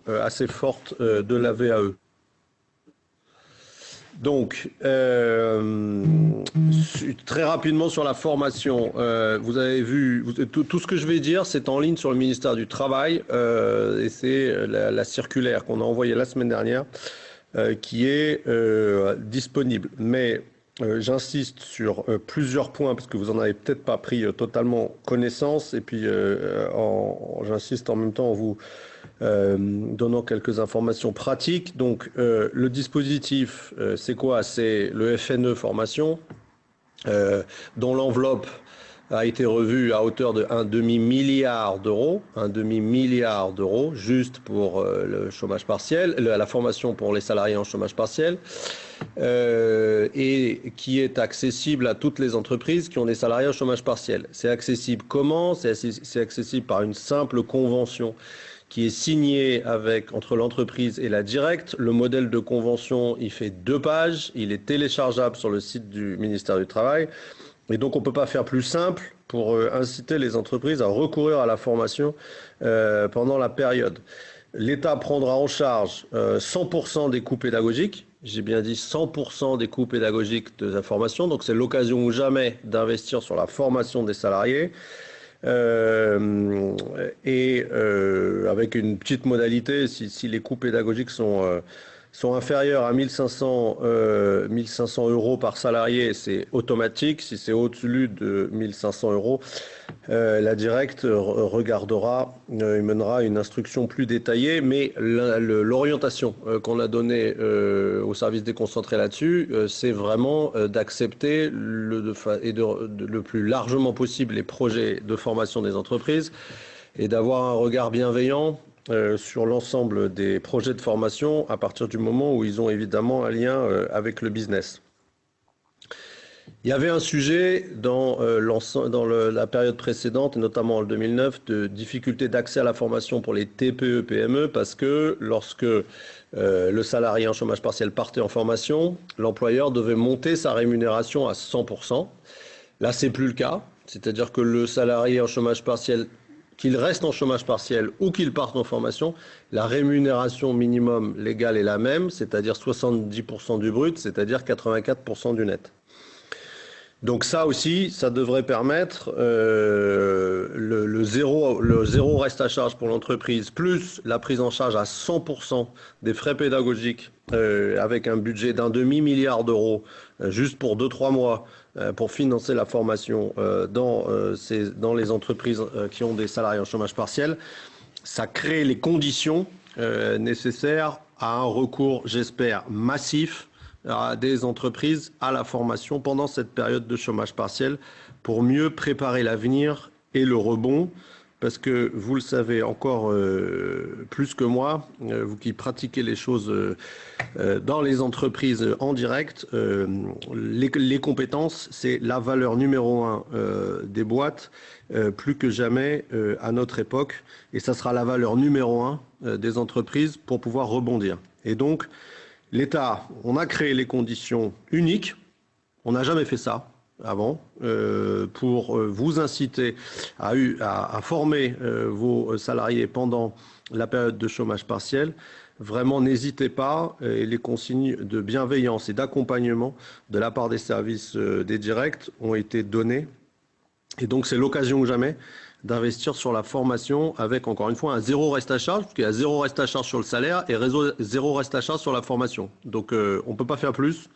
assez forte de la VAE. Donc, très rapidement sur la formation, vous avez vu, tout ce que je vais dire, c'est en ligne sur le ministère du Travail et c'est la circulaire qu'on a envoyée la semaine dernière qui est disponible. Mais j'insiste sur plusieurs points parce que vous en avez peut-être pas pris totalement connaissance et puis j'insiste en même temps en vous donnant quelques informations pratiques. Donc, le dispositif, c'est quoi? C'est le FNE formation, dont l'enveloppe a été revue à hauteur de un demi-milliard d'euros, juste pour le chômage partiel, la formation pour les salariés en chômage partiel, et qui est accessible à toutes les entreprises qui ont des salariés en chômage partiel. C'est accessible comment? C'est accessible par une simple convention qui est signé entre l'entreprise et la directe. Le modèle de convention, il fait 2 pages, il est téléchargeable sur le site du ministère du Travail. Et donc, on ne peut pas faire plus simple pour inciter les entreprises à recourir à la formation pendant la période. L'État prendra en charge 100% des coûts pédagogiques. J'ai bien dit 100% des coûts pédagogiques de la formation. Donc, c'est l'occasion ou jamais d'investir sur la formation des salariés. Avec une petite modalité, si les coûts pédagogiques sont inférieurs à 1500 euros par salarié, c'est automatique. Si c'est au-dessus de 1500 euros, la directe regardera, mènera une instruction plus détaillée, mais l'orientation qu'on a donnée au service déconcentré là-dessus, c'est vraiment d'accepter le plus largement possible les projets de formation des entreprises et d'avoir un regard bienveillant sur l'ensemble des projets de formation à partir du moment où ils ont évidemment un lien avec le business. Il y avait un sujet dans la période précédente, et notamment en 2009, de difficulté d'accès à la formation pour les TPE-PME, parce que lorsque le salarié en chômage partiel partait en formation, l'employeur devait monter sa rémunération à 100%. Là, c'est plus le cas. C'est-à-dire que le salarié en chômage partiel, qu'il reste en chômage partiel ou qu'il parte en formation, la rémunération minimum légale est la même, c'est-à-dire 70% du brut, c'est-à-dire 84% du net. Donc ça aussi, ça devrait permettre le zéro reste à charge pour l'entreprise, plus la prise en charge à 100% des frais pédagogiques avec un budget d'un demi-milliard d'euros juste pour 2-3 mois pour financer la formation dans les entreprises qui ont des salariés en chômage partiel. Ça crée les conditions nécessaires à un recours, j'espère, massif à des entreprises à la formation pendant cette période de chômage partiel pour mieux préparer l'avenir et le rebond. Parce que vous le savez encore plus que moi, vous qui pratiquez les choses dans les entreprises en direct, les compétences, c'est la valeur numéro 1 des boîtes, plus que jamais à notre époque. Et ça sera la valeur numéro 1 des entreprises pour pouvoir rebondir. Et donc, l'État, on a créé les conditions uniques, on n'a jamais fait ça avant, pour vous inciter à former vos salariés pendant la période de chômage partiel. Vraiment, n'hésitez pas, et les consignes de bienveillance et d'accompagnement de la part des services des directs ont été données. Et donc, c'est l'occasion ou jamais d'investir sur la formation avec, encore une fois, un zéro reste à charge, parce qu'il y a zéro reste à charge sur le salaire et zéro reste à charge sur la formation. Donc, on ne peut pas faire plus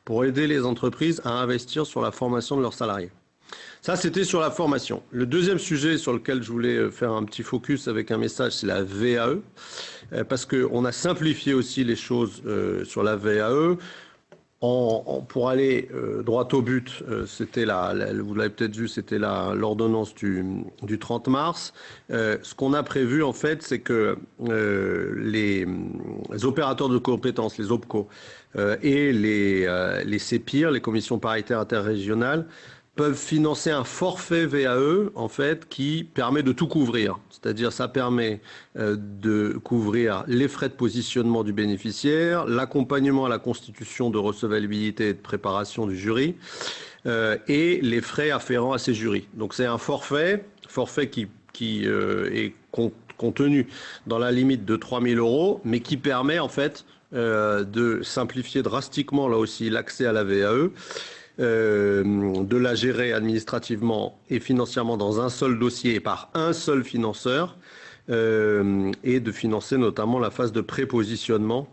pour aider les entreprises à investir sur la formation de leurs salariés. Ça, c'était sur la formation. Le deuxième sujet sur lequel je voulais faire un petit focus avec un message, c'est la VAE, parce qu'on a simplifié aussi les choses sur la VAE. Pour aller droit au but, c'était vous l'avez peut-être vu, c'était l'ordonnance du 30 mars. Ce qu'on a prévu, en fait, c'est que les opérateurs de compétences, les OPCO, et les CEPIR, les commissions paritaires interrégionales, peuvent financer un forfait VAE, en fait, qui permet de tout couvrir. C'est-à-dire, ça permet de couvrir les frais de positionnement du bénéficiaire, l'accompagnement à la constitution de recevabilité et de préparation du jury, et les frais afférents à ces jurys. Donc, c'est un forfait qui est contenu dans la limite de 3 000 €, mais qui permet en fait de simplifier drastiquement là aussi l'accès à la VAE, de la gérer administrativement et financièrement dans un seul dossier et par un seul financeur, et de financer notamment la phase de prépositionnement,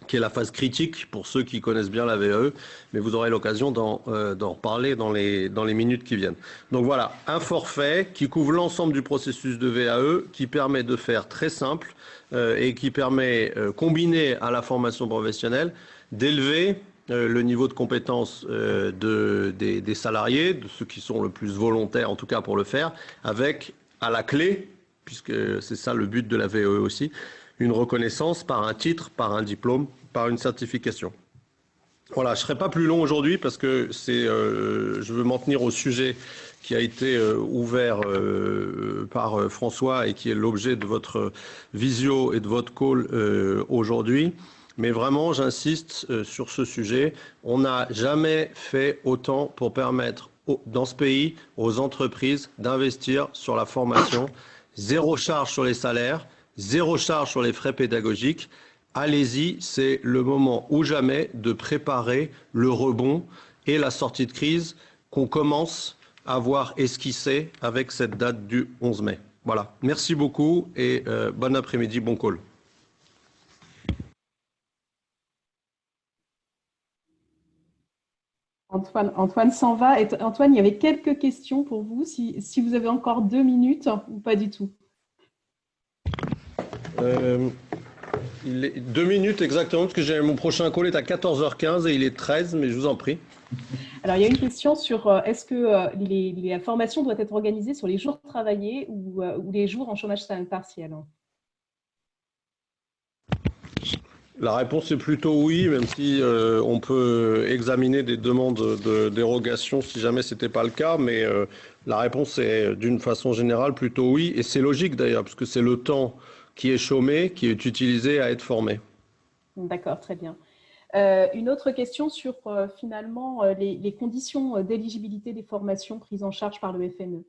qui est la phase critique pour ceux qui connaissent bien la VAE, mais vous aurez l'occasion d'en reparler dans les minutes qui viennent. Donc voilà, un forfait qui couvre l'ensemble du processus de VAE, qui permet de faire très simple et qui permet, combiné à la formation professionnelle, d'élever le niveau de compétence des salariés, de ceux qui sont le plus volontaires en tout cas pour le faire, avec à la clé, puisque c'est ça le but de la VAE aussi, une reconnaissance par un titre, par un diplôme, par une certification. Voilà, je ne serai pas plus long aujourd'hui parce que je veux m'en tenir au sujet qui a été ouvert par François et qui est l'objet de votre visio et de votre call aujourd'hui. Mais vraiment, j'insiste sur ce sujet. On n'a jamais fait autant pour permettre dans ce pays aux entreprises d'investir sur la formation. Zéro charge sur les salaires, zéro charge sur les frais pédagogiques. Allez-y, c'est le moment ou jamais de préparer le rebond et la sortie de crise qu'on commence à voir esquisser avec cette date du 11 mai. Voilà, merci beaucoup et bon après-midi, bon call. Antoine s'en va. Et Antoine, il y avait quelques questions pour vous, si vous avez encore 2 minutes ou pas du tout. Il est 2 minutes exactement, parce que mon prochain call est à 14h15 et il est 13, mais je vous en prie. Alors, il y a une question sur est-ce que la formation doit être organisée sur les jours travaillés ou les jours en chômage partiel? La réponse est plutôt oui, même si on peut examiner des demandes de dérogation si jamais ce n'était pas le cas, mais la réponse est d'une façon générale plutôt oui, et c'est logique d'ailleurs, parce que c'est le temps qui est chômé qui est utilisé à être formé. D'accord, très bien. Une autre question sur finalement les conditions d'éligibilité des formations prises en charge par le FNE.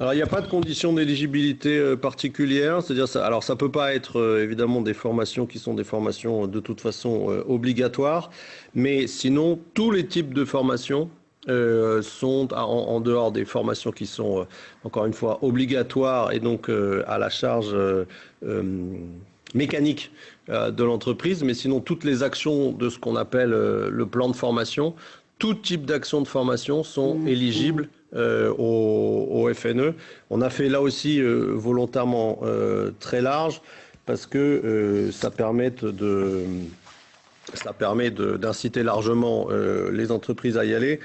Alors, il n'y a pas de conditions d'éligibilité particulières, c'est-à-dire ça. Alors, ça peut pas être évidemment des formations qui sont des formations de toute façon obligatoires, mais sinon tous les types de formations sont en dehors des formations qui sont encore une fois obligatoires et donc à la charge mécanique de l'entreprise, mais sinon toutes les actions de ce qu'on appelle le plan de formation, tout type d'actions de formation sont éligibles au FNE. On a fait là aussi volontairement très large parce que ça permet d'inciter largement les entreprises à y aller.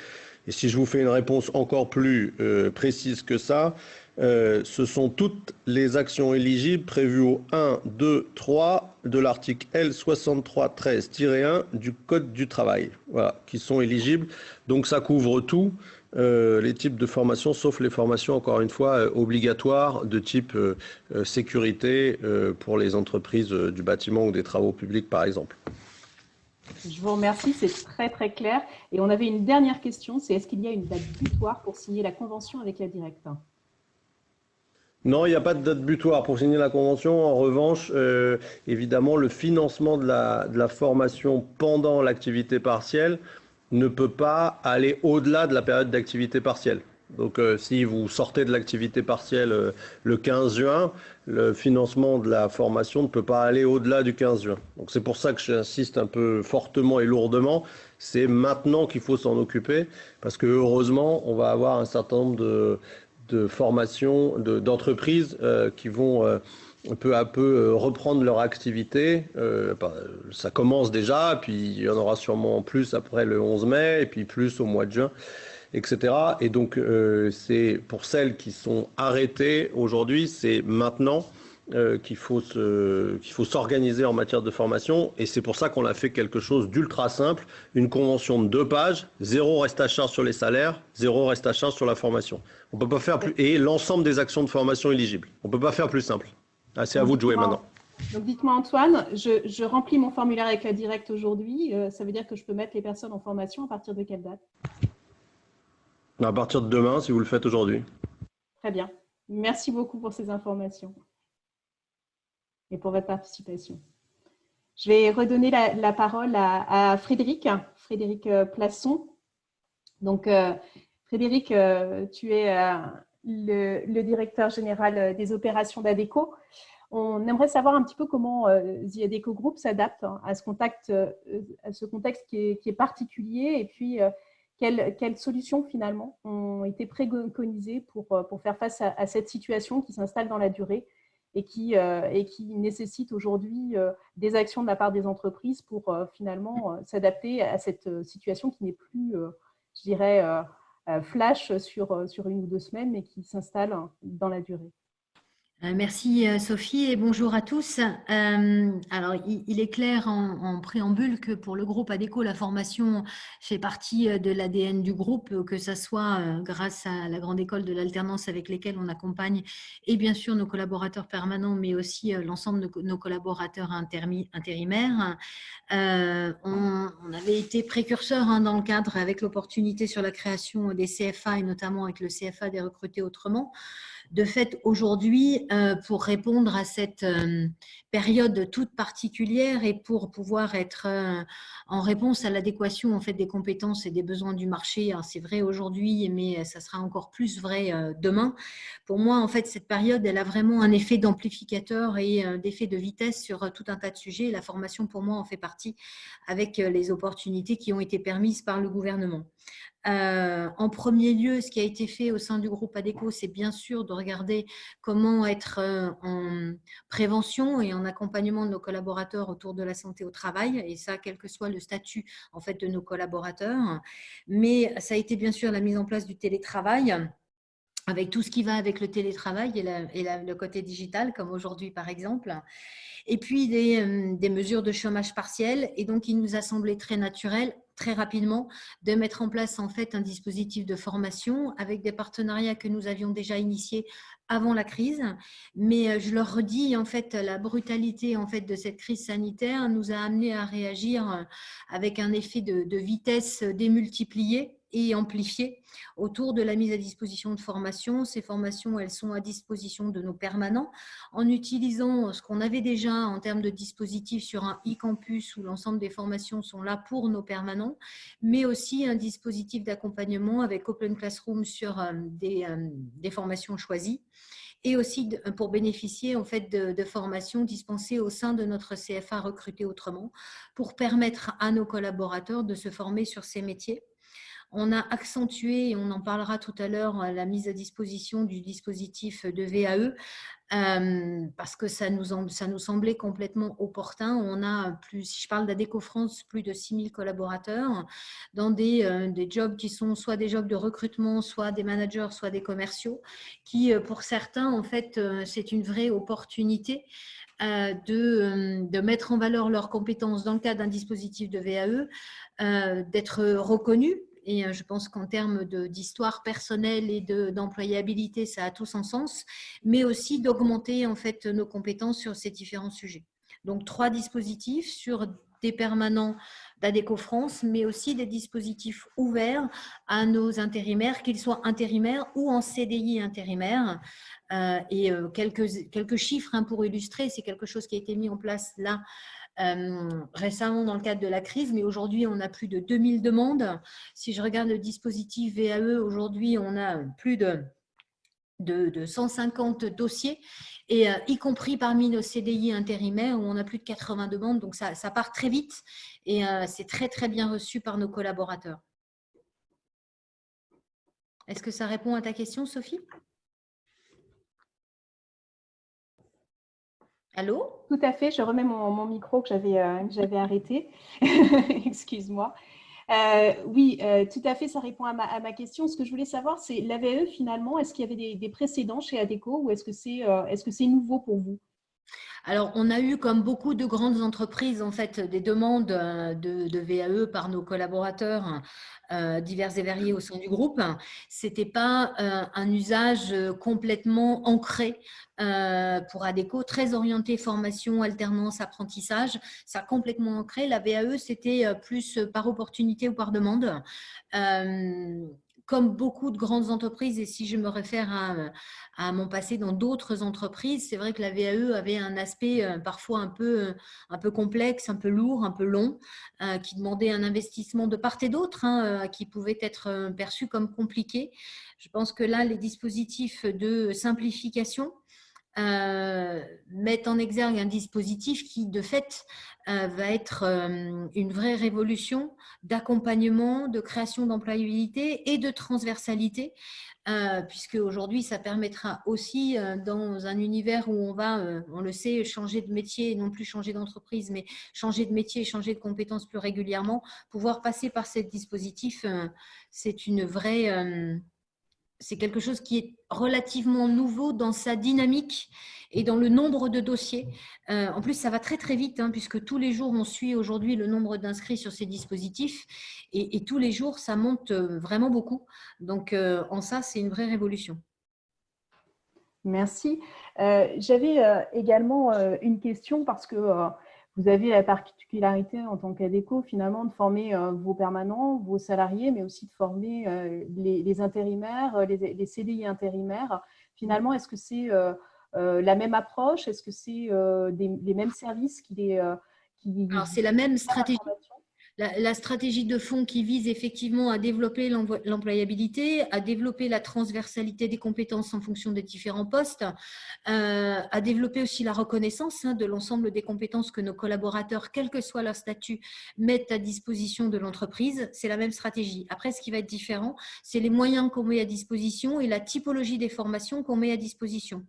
Et si je vous fais une réponse encore plus précise que ça, ce sont toutes les actions éligibles prévues au 1, 2, 3 de l'article L6313-1 du Code du travail, voilà, qui sont éligibles. Donc ça couvre tout, les types de formations, sauf les formations, encore une fois, obligatoires de type sécurité pour les entreprises du bâtiment ou des travaux publics, par exemple. Je vous remercie, c'est très très clair. Et on avait une dernière question, c'est est-ce qu'il y a une date butoir pour signer la convention avec la Directe? Non, il n'y a pas de date butoir pour signer la convention. En revanche, évidemment, le financement de la formation pendant l'activité partielle ne peut pas aller au-delà de la période d'activité partielle. Donc, si vous sortez de l'activité partielle le 15 juin, le financement de la formation ne peut pas aller au-delà du 15 juin. Donc, c'est pour ça que j'insiste un peu fortement et lourdement. C'est maintenant qu'il faut s'en occuper parce que heureusement, on va avoir un certain nombre de formations, d'entreprises qui vont peu à peu reprendre leur activité. Ça commence déjà, puis il y en aura sûrement plus après le 11 mai, et puis plus au mois de juin, etc. Et donc, c'est pour celles qui sont arrêtées aujourd'hui, c'est maintenant qu'il faut s'organiser en matière de formation. Et c'est pour ça qu'on a fait quelque chose d'ultra simple, une convention de 2 pages, 0 reste à charge sur les salaires, 0 reste à charge sur la formation. On peut pas faire plus, et l'ensemble des actions de formation éligibles. On peut pas faire plus simple. Ah, c'est à vous de jouer maintenant. Donc dites-moi Antoine, je remplis mon formulaire avec la Directe aujourd'hui. Ça veut dire que je peux mettre les personnes en formation à partir de quelle date? À partir de demain, si vous le faites aujourd'hui. Très bien. Merci beaucoup pour ces informations et pour votre participation. Je vais redonner la parole à Frédéric, Frédéric Plasson. Donc, Frédéric, tu es le directeur général des opérations d'ADECO. On aimerait savoir un petit peu comment The ADECO Group s'adapte à ce contexte qui est particulier et puis quelles solutions finalement ont été préconisées pour faire face à cette situation qui s'installe dans la durée et qui nécessite aujourd'hui des actions de la part des entreprises pour finalement s'adapter à cette situation qui n'est plus, je dirais, flash sur 1 ou 2 semaines, mais qui s'installe dans la durée. Merci Sophie et bonjour à tous. Alors, il est clair en préambule que pour le groupe ADECO, la formation fait partie de l'ADN du groupe, que ce soit grâce à la grande école de l'alternance avec lesquelles on accompagne et bien sûr nos collaborateurs permanents, mais aussi l'ensemble de nos collaborateurs intérimaires. On avait été précurseurs dans le cadre avec l'opportunité sur la création des CFA et notamment avec le CFA des recrutés autrement. De fait, aujourd'hui, pour répondre à cette période toute particulière et pour pouvoir être en réponse à l'adéquation en fait, des compétences et des besoins du marché, c'est vrai aujourd'hui, mais ça sera encore plus vrai demain. Pour moi, en fait, cette période, elle a vraiment un effet d'amplificateur et d'effet de vitesse sur tout un tas de sujets. La formation, pour moi, en fait partie avec les opportunités qui ont été permises par le gouvernement. En premier lieu, ce qui a été fait au sein du groupe ADECO, c'est bien sûr de regarder comment être en prévention et en accompagnement de nos collaborateurs autour de la santé au travail, et ça, quel que soit le statut en fait, de nos collaborateurs. Mais ça a été bien sûr la mise en place du télétravail, avec tout ce qui va avec le télétravail et le côté digital, comme aujourd'hui par exemple. Et puis des mesures de chômage partiel. Et donc, il nous a semblé très naturel, très rapidement, de mettre en place en fait un dispositif de formation avec des partenariats que nous avions déjà initiés avant la crise. Mais je leur redis, en fait, la brutalité en fait, de cette crise sanitaire nous a amené à réagir avec un effet de vitesse démultiplié et amplifié autour de la mise à disposition de formations. Ces formations, elles sont à disposition de nos permanents en utilisant ce qu'on avait déjà en termes de dispositifs sur un e-campus où l'ensemble des formations sont là pour nos permanents, mais aussi un dispositif d'accompagnement avec Open Classroom sur des formations choisies et aussi pour bénéficier en fait de formations dispensées au sein de notre CFA recruté autrement pour permettre à nos collaborateurs de se former sur ces métiers. On a accentué, et on en parlera tout à l'heure, la mise à disposition du dispositif de VAE parce que ça nous semblait complètement opportun. On a si je parle d'ADECO France, plus de 6000 collaborateurs dans des jobs qui sont soit des jobs de recrutement, soit des managers, soit des commerciaux, qui pour certains, en fait, c'est une vraie opportunité de mettre en valeur leurs compétences dans le cadre d'un dispositif de VAE, d'être reconnus. Et je pense qu'en termes d'histoire personnelle et d'employabilité, ça a tout son sens, mais aussi d'augmenter en fait nos compétences sur ces différents sujets. Donc, 3 dispositifs sur des permanents d'ADECO France, mais aussi des dispositifs ouverts à nos intérimaires, qu'ils soient intérimaires ou en CDI intérimaire. Quelques chiffres pour illustrer, c'est quelque chose qui a été mis en place là récemment dans le cadre de la crise, mais aujourd'hui, on a plus de 2000 demandes. Si je regarde le dispositif VAE, aujourd'hui, on a plus de 150 dossiers, et y compris parmi nos CDI intérimaires, où on a plus de 80 demandes. Donc, ça part très vite et c'est très, très bien reçu par nos collaborateurs. Est-ce que ça répond à ta question, Sophie ? Allô ? Tout à fait, je remets mon micro que j'avais arrêté. Excuse-moi. Oui, tout à fait, ça répond à ma question. Ce que je voulais savoir, c'est l'AVE finalement, est-ce qu'il y avait des précédents chez ADECO ou est-ce que c'est nouveau pour vous ? Alors, on a eu, comme beaucoup de grandes entreprises, en fait, des demandes de VAE par nos collaborateurs divers et variés au sein du groupe. Ce n'était pas un usage complètement ancré pour ADECO, très orienté formation, alternance, apprentissage. Ça a complètement ancré. La VAE, c'était plus par opportunité ou par demande. comme beaucoup de grandes entreprises, et si je me réfère à mon passé dans d'autres entreprises, c'est vrai que la VAE avait un aspect parfois un peu complexe, un peu lourd, un peu long, qui demandait un investissement de part et d'autre, hein, qui pouvait être perçu comme compliqué. Je pense que là, les dispositifs de simplification mettent en exergue un dispositif qui, de fait, va être une vraie révolution d'accompagnement, de création d'employabilité et de transversalité, puisque aujourd'hui, ça permettra aussi, dans un univers où on va, on le sait, changer de métier, non plus changer d'entreprise, mais changer de métier et changer de compétences plus régulièrement, pouvoir passer par ce dispositif, c'est une vraie… c'est quelque chose qui est relativement nouveau dans sa dynamique et dans le nombre de dossiers. En plus, ça va très très vite, hein, puisque tous les jours, on suit aujourd'hui le nombre d'inscrits sur ces dispositifs et tous les jours, ça monte vraiment beaucoup. Donc, en ça, c'est une vraie révolution. Merci. J'avais également une question parce que vous avez la particularité en tant qu'ADECO finalement de former vos permanents, vos salariés, mais aussi de former les intérimaires, les CDI intérimaires. Finalement, est-ce que c'est la même approche? Est-ce que c'est les mêmes services qui Alors, c'est la même stratégie. La stratégie de fond qui vise effectivement à développer l'employabilité, à développer la transversalité des compétences en fonction des différents postes, à développer aussi la reconnaissance de l'ensemble des compétences que nos collaborateurs, quel que soit leur statut, mettent à disposition de l'entreprise. C'est la même stratégie. Après, ce qui va être différent, c'est les moyens qu'on met à disposition et la typologie des formations qu'on met à disposition.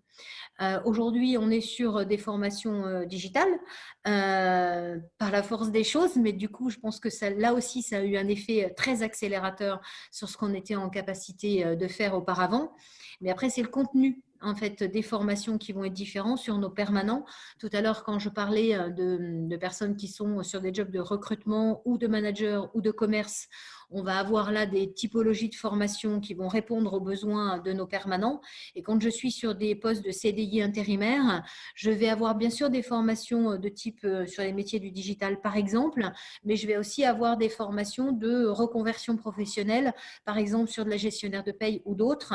Aujourd'hui, on est sur des formations digitales par la force des choses, mais du coup, je pense que ça, là aussi, ça a eu un effet très accélérateur sur ce qu'on était en capacité de faire auparavant. Mais après, c'est le contenu en fait, des formations qui vont être différents sur nos permanents. Tout à l'heure, quand je parlais de personnes qui sont sur des jobs de recrutement ou de manager ou de commerce, on va avoir là des typologies de formation qui vont répondre aux besoins de nos permanents. Et quand je suis sur des postes de CDI intérimaires, je vais avoir bien sûr des formations de type sur les métiers du digital, par exemple, mais je vais aussi avoir des formations de reconversion professionnelle, par exemple sur de la gestionnaire de paye ou d'autres.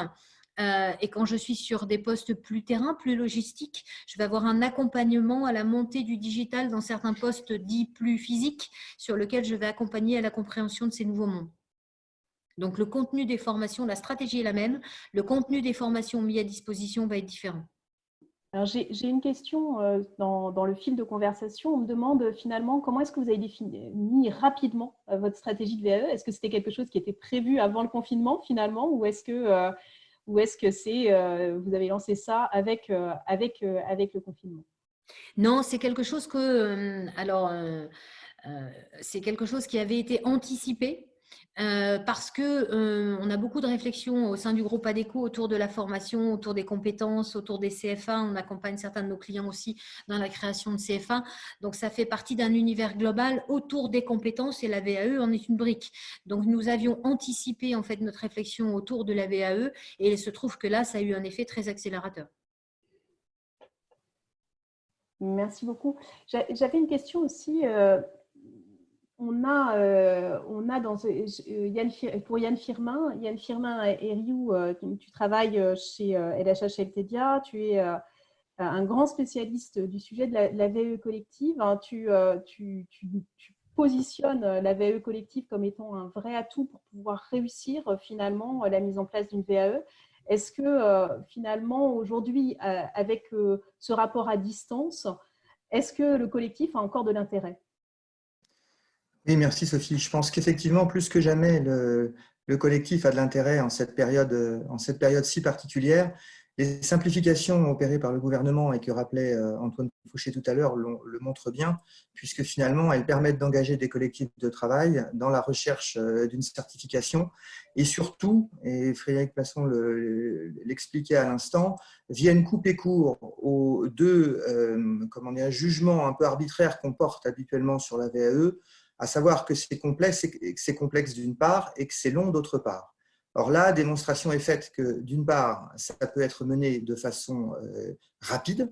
Et quand je suis sur des postes plus terrain, plus logistiques, je vais avoir un accompagnement à la montée du digital dans certains postes dits plus physiques sur lesquels je vais accompagner à la compréhension de ces nouveaux mondes. Donc, le contenu des formations, la stratégie est la même. Le contenu des formations mis à disposition va être différent. Alors, j'ai une question dans le fil de conversation. On me demande finalement comment est-ce que vous avez défini rapidement votre stratégie de VAE? Est-ce que c'était quelque chose qui était prévu avant le confinement finalement ou est-ce que vous avez lancé ça avec le confinement? Non, c'est quelque chose c'est quelque chose qui avait été anticipé. Parce qu'on a beaucoup de réflexions au sein du groupe ADECO autour de la formation, autour des compétences, autour des CFA. On accompagne certains de nos clients aussi dans la création de CFA. Donc, ça fait partie d'un univers global autour des compétences et la VAE en est une brique. Donc, nous avions anticipé en fait notre réflexion autour de la VAE et il se trouve que là, ça a eu un effet très accélérateur. Merci beaucoup. J'avais une question aussi. On a pour Yann Firmin et Ryu, tu travailles chez LHH Heltedia, tu es un grand spécialiste du sujet de la VAE collective. Tu positionnes la VAE collective comme étant un vrai atout pour pouvoir réussir finalement la mise en place d'une VAE. Est-ce que finalement aujourd'hui, avec ce rapport à distance, est-ce que le collectif a encore de l'intérêt? Oui, merci Sophie. Je pense qu'effectivement, plus que jamais, le collectif a de l'intérêt en cette période si particulière. Les simplifications opérées par le gouvernement et que rappelait Antoine Fouché tout à l'heure le montrent bien, puisque finalement, elles permettent d'engager des collectifs de travail dans la recherche d'une certification et surtout, et Frédéric Plasson l'expliquait à l'instant, viennent couper court aux deux jugements un peu arbitraires qu'on porte habituellement sur la VAE, à savoir que c'est complexe d'une part et que c'est long d'autre part. Or là, démonstration est faite que d'une part, ça peut être mené de façon rapide,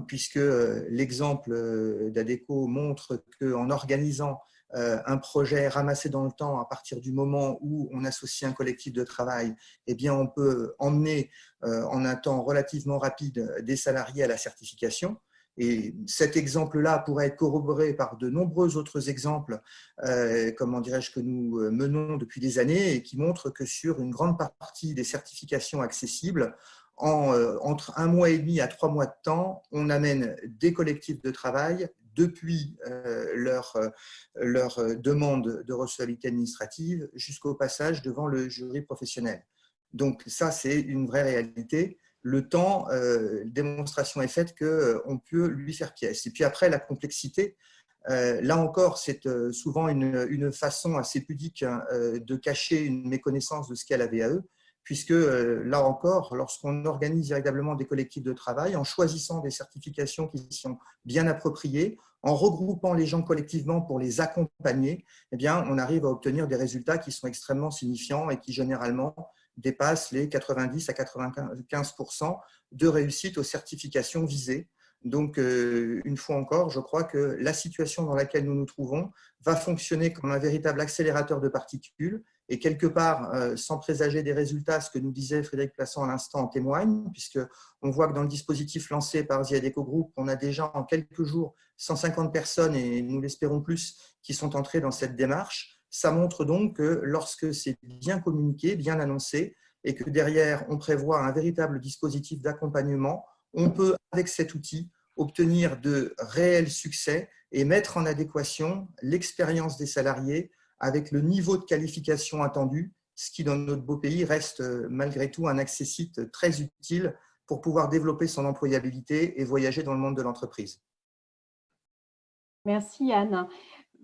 puisque l'exemple d'ADECO montre qu'en organisant un projet ramassé dans le temps à partir du moment où on associe un collectif de travail, eh bien, on peut emmener en un temps relativement rapide des salariés à la certification. Et cet exemple-là pourrait être corroboré par de nombreux autres exemples, comment dirais-je, que nous menons depuis des années et qui montrent que sur une grande partie des certifications accessibles, entre 1 mois et demi à 3 mois de temps, on amène des collectifs de travail depuis leur demande de recevabilité administrative jusqu'au passage devant le jury professionnel. Donc ça, c'est une vraie réalité. Le temps, démonstration est faite qu'on peut lui faire pièce. Et puis après, la complexité, là encore, c'est souvent une façon assez pudique de cacher une méconnaissance de ce qu'est la VAE, puisque là encore, lorsqu'on organise véritablement des collectifs de travail, en choisissant des certifications qui sont bien appropriées, en regroupant les gens collectivement pour les accompagner, eh bien, on arrive à obtenir des résultats qui sont extrêmement signifiants et qui généralement dépassent les 90 à 95% de réussite aux certifications visées. Donc, une fois encore, je crois que la situation dans laquelle nous nous trouvons va fonctionner comme un véritable accélérateur de particules. Et quelque part, sans présager des résultats, ce que nous disait Frédéric Plassans à l'instant en témoigne, puisqu'on voit que dans le dispositif lancé par The Adecco Group, on a déjà en quelques jours 150 personnes, et nous l'espérons plus, qui sont entrées dans cette démarche. Ça montre donc que lorsque c'est bien communiqué, bien annoncé, et que derrière, on prévoit un véritable dispositif d'accompagnement, on peut, avec cet outil, obtenir de réels succès et mettre en adéquation l'expérience des salariés avec le niveau de qualification attendu, ce qui, dans notre beau pays, reste malgré tout un accessite très utile pour pouvoir développer son employabilité et voyager dans le monde de l'entreprise. Merci Anne.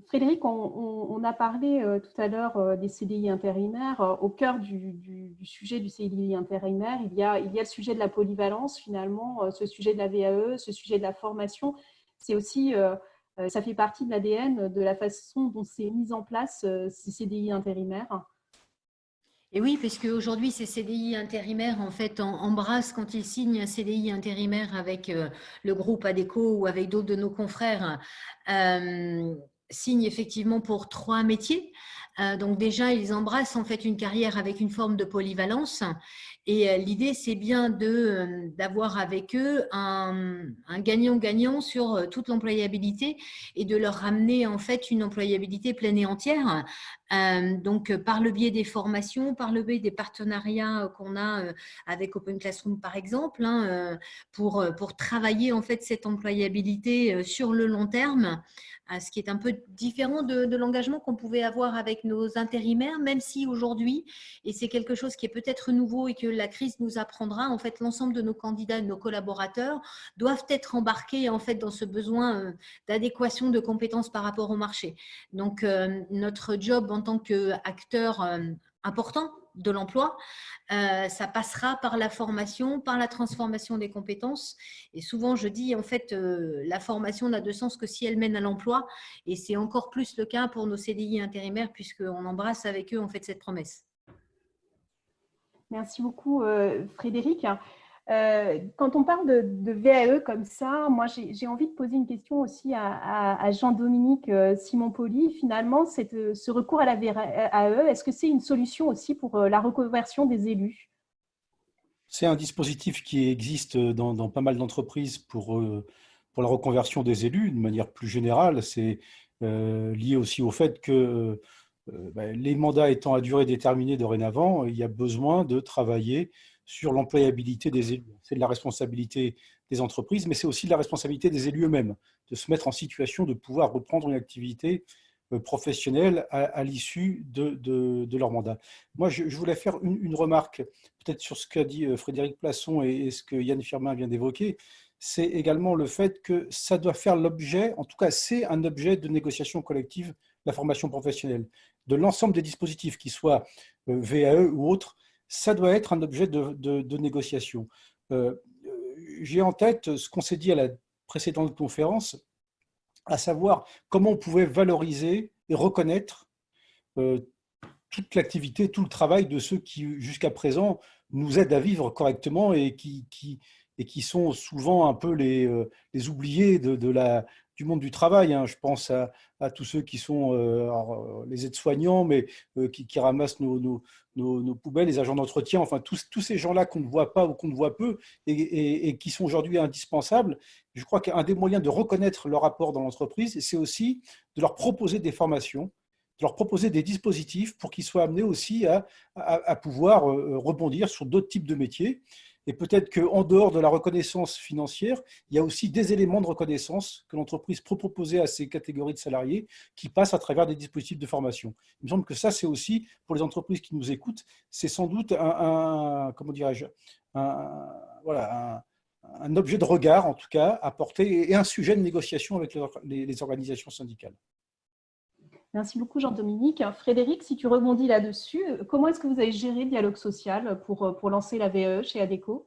Frédéric, on a parlé tout à l'heure des CDI intérimaires. Au cœur du sujet du CDI intérimaire, il y a le sujet de la polyvalence finalement, ce sujet de la VAE, ce sujet de la formation. C'est aussi, ça fait partie de l'ADN de la façon dont c'est mis en place ces CDI intérimaires. Et oui, parce qu'aujourd'hui, ces CDI intérimaires, en fait, embrassent quand ils signent un CDI intérimaire avec le groupe Adecco ou avec d'autres de nos confrères, signent effectivement pour 3 métiers. Donc déjà, ils embrassent en fait une carrière avec une forme de polyvalence. Et l'idée, c'est bien d'avoir avec eux un gagnant-gagnant sur toute l'employabilité et de leur ramener en fait une employabilité pleine et entière. Donc, par le biais des formations, par le biais des partenariats qu'on a avec Open Classroom, par exemple, pour travailler en fait cette employabilité sur le long terme, ce qui est un peu différent de l'engagement qu'on pouvait avoir avec nos intérimaires, même si aujourd'hui, et c'est quelque chose qui est peut-être nouveau et que la crise nous apprendra, en fait, l'ensemble de nos candidats et de nos collaborateurs doivent être embarqués en fait dans ce besoin d'adéquation de compétences par rapport au marché. Donc, notre job en tant qu'acteur important de l'emploi, ça passera par la formation, par la transformation des compétences. Et souvent, je dis, en fait, la formation n'a de sens que si elle mène à l'emploi. Et c'est encore plus le cas pour nos CDI intérimaires, puisqu'on embrasse avec eux, en fait, cette promesse. Merci beaucoup, Frédéric. Quand on parle de VAE comme ça, moi, j'ai envie de poser une question aussi à Jean-Dominique Simon-Poli. Finalement, ce recours à la VAE, est-ce que c'est une solution aussi pour la reconversion des élus? C'est un dispositif qui existe dans pas mal d'entreprises pour la reconversion des élus. De manière plus générale, c'est lié aussi au fait que les mandats étant à durée déterminée dorénavant, il y a besoin de travailler sur l'employabilité des élus. C'est de la responsabilité des entreprises, mais c'est aussi de la responsabilité des élus eux-mêmes, de se mettre en situation de pouvoir reprendre une activité professionnelle à l'issue de leur mandat. Moi, je voulais faire une remarque, peut-être sur ce qu'a dit Frédéric Plassans et ce que Yann Firmin vient d'évoquer. C'est également le fait que ça doit faire l'objet, en tout cas c'est un objet de négociation collective, la formation professionnelle. De l'ensemble des dispositifs, qu'ils soient VAE ou autres, ça doit être un objet de négociation. J'ai en tête ce qu'on s'est dit à la précédente conférence, à savoir comment on pouvait valoriser et reconnaître toute l'activité, tout le travail de ceux qui, jusqu'à présent, nous aident à vivre correctement et qui sont souvent un peu les oubliés de du monde du travail, hein. Je pense à tous ceux qui sont les aides-soignants, mais qui ramassent nos poubelles, les agents d'entretien, enfin tous ces gens-là qu'on ne voit pas ou qu'on ne voit peu et qui sont aujourd'hui indispensables. Je crois qu'un des moyens de reconnaître leur apport dans l'entreprise, c'est aussi de leur proposer des formations, de leur proposer des dispositifs pour qu'ils soient amenés aussi à pouvoir rebondir sur d'autres types de métiers. Et peut-être qu'en dehors de la reconnaissance financière, il y a aussi des éléments de reconnaissance que l'entreprise peut proposer à ces catégories de salariés qui passent à travers des dispositifs de formation. Il me semble que ça, c'est aussi, pour les entreprises qui nous écoutent, c'est sans doute comment dirais-je, voilà, un objet de regard, en tout cas, à porter et un sujet de négociation avec les organisations syndicales. Merci beaucoup, Jean-Dominique. Frédéric, si tu rebondis là-dessus, comment est-ce que vous avez géré le dialogue social pour lancer la VAE chez ADECO ?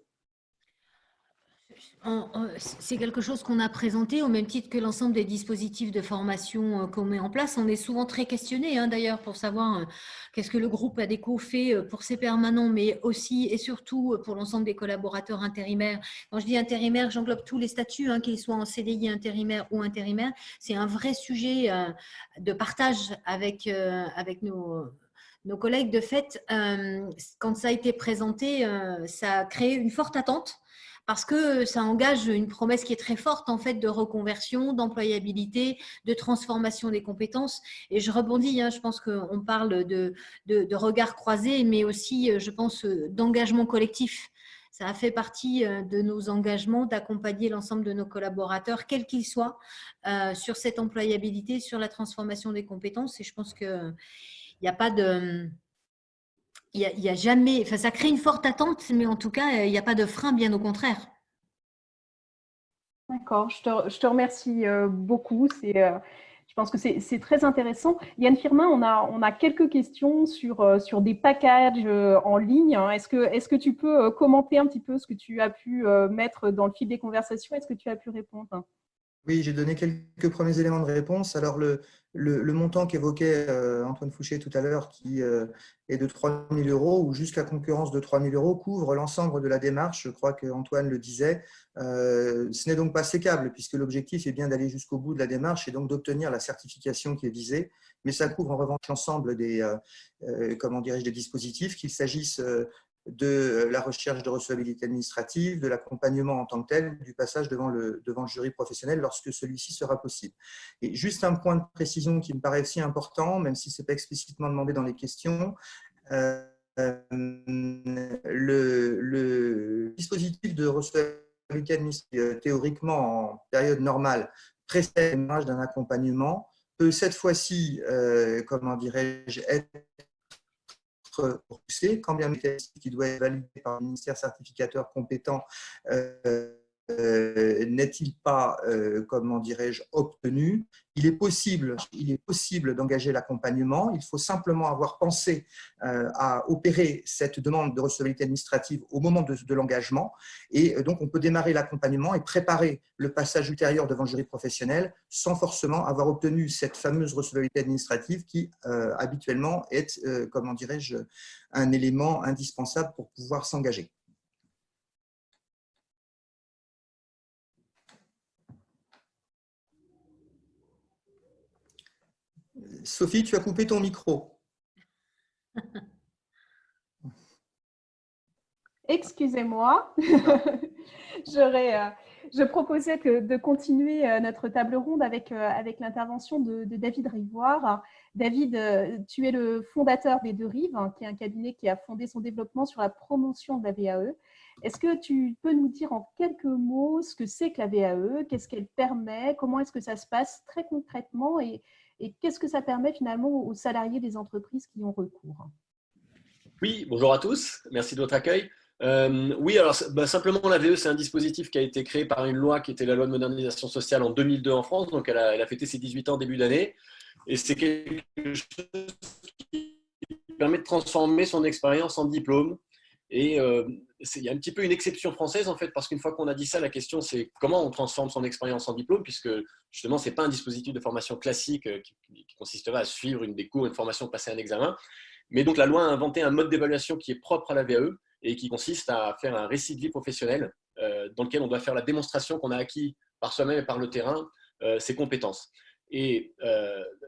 C'est quelque chose qu'on a présenté au même titre que l'ensemble des dispositifs de formation qu'on met en place. On est souvent très questionné d'ailleurs pour savoir qu'est-ce que le groupe ADECO fait pour ses permanents, mais aussi et surtout pour l'ensemble des collaborateurs intérimaires. Quand je dis intérimaire, j'englobe tous les statuts, qu'ils soient en CDI intérimaire ou intérimaire. C'est un vrai sujet de partage avec nos collègues. De fait, quand ça a été présenté, ça a créé une forte attente, parce que ça engage une promesse qui est très forte en fait de reconversion, d'employabilité, de transformation des compétences. Et je rebondis, je pense qu'on parle de regard croisé, mais aussi, je pense, d'engagement collectif. Ça a fait partie de nos engagements d'accompagner l'ensemble de nos collaborateurs, quels qu'ils soient, sur cette employabilité, sur la transformation des compétences. Et je pense qu'il n'y a pas de… Il y a jamais, enfin, ça crée une forte attente, mais en tout cas, il n'y a pas de frein, bien au contraire. D'accord, je te remercie beaucoup. Je pense que c'est très intéressant. Yann Firmin, on a quelques questions sur des packages en ligne. Est-ce que tu peux commenter un petit peu ce que tu as pu mettre dans le fil des conversations? Est-ce que tu as pu répondre? Oui, j'ai donné quelques premiers éléments de réponse. Alors, le montant qu'évoquait Antoine Fouché tout à l'heure, qui est de 3 000 € ou jusqu'à concurrence de 3 000 €, couvre l'ensemble de la démarche. Je crois qu'Antoine le disait. Ce n'est donc pas sécable, puisque l'objectif est bien d'aller jusqu'au bout de la démarche et donc d'obtenir la certification qui est visée. Mais ça couvre en revanche l'ensemble des dispositifs, qu'il s'agisse de la recherche de recevabilité administrative, de l'accompagnement en tant que tel, du passage devant le jury professionnel lorsque celui-ci sera possible. Et juste un point de précision qui me paraît aussi important, même si ce n'est pas explicitement demandé dans les questions, le dispositif de recevabilité administrative, théoriquement en période normale, précède le démarrage d'un accompagnement, peut cette fois-ci, être repoussé, quand bien même qui doit être validé par le ministère certificateur compétent n'est-il pas, obtenu. Il est possible d'engager l'accompagnement. Il faut simplement avoir pensé à opérer cette demande de recevabilité administrative au moment de l'engagement. Et donc, on peut démarrer l'accompagnement et préparer le passage ultérieur devant le jury professionnel sans forcément avoir obtenu cette fameuse recevabilité administrative qui, habituellement, est, un élément indispensable pour pouvoir s'engager. Sophie, tu as coupé ton micro. Excusez-moi. Je proposais de continuer notre table ronde avec l'intervention de David Rivoire. David, tu es le fondateur des Deux Rives, qui est un cabinet qui a fondé son développement sur la promotion de la VAE. Est-ce que tu peux nous dire en quelques mots ce que c'est que la VAE, qu'est-ce qu'elle permet, comment est-ce que ça se passe très concrètement et qu'est-ce que ça permet finalement aux salariés des entreprises qui ont recours? Oui, bonjour à tous, merci de votre accueil. Oui, alors simplement la VAE, c'est un dispositif qui a été créé par une loi qui était la loi de modernisation sociale en 2002 en France, donc elle a fêté ses 18 ans début d'année, et c'est quelque chose qui permet de transformer son expérience en diplôme. Et il y a un petit peu une exception française en fait, parce qu'une fois qu'on a dit ça, la question c'est comment on transforme son expérience en diplôme, puisque justement c'est pas un dispositif de formation classique qui consisterait à suivre des cours, une formation, passer un examen. Mais donc la loi a inventé un mode d'évaluation qui est propre à la VAE et qui consiste à faire un récit de vie professionnelle dans lequel on doit faire la démonstration qu'on a acquis par soi-même et par le terrain ses compétences. Et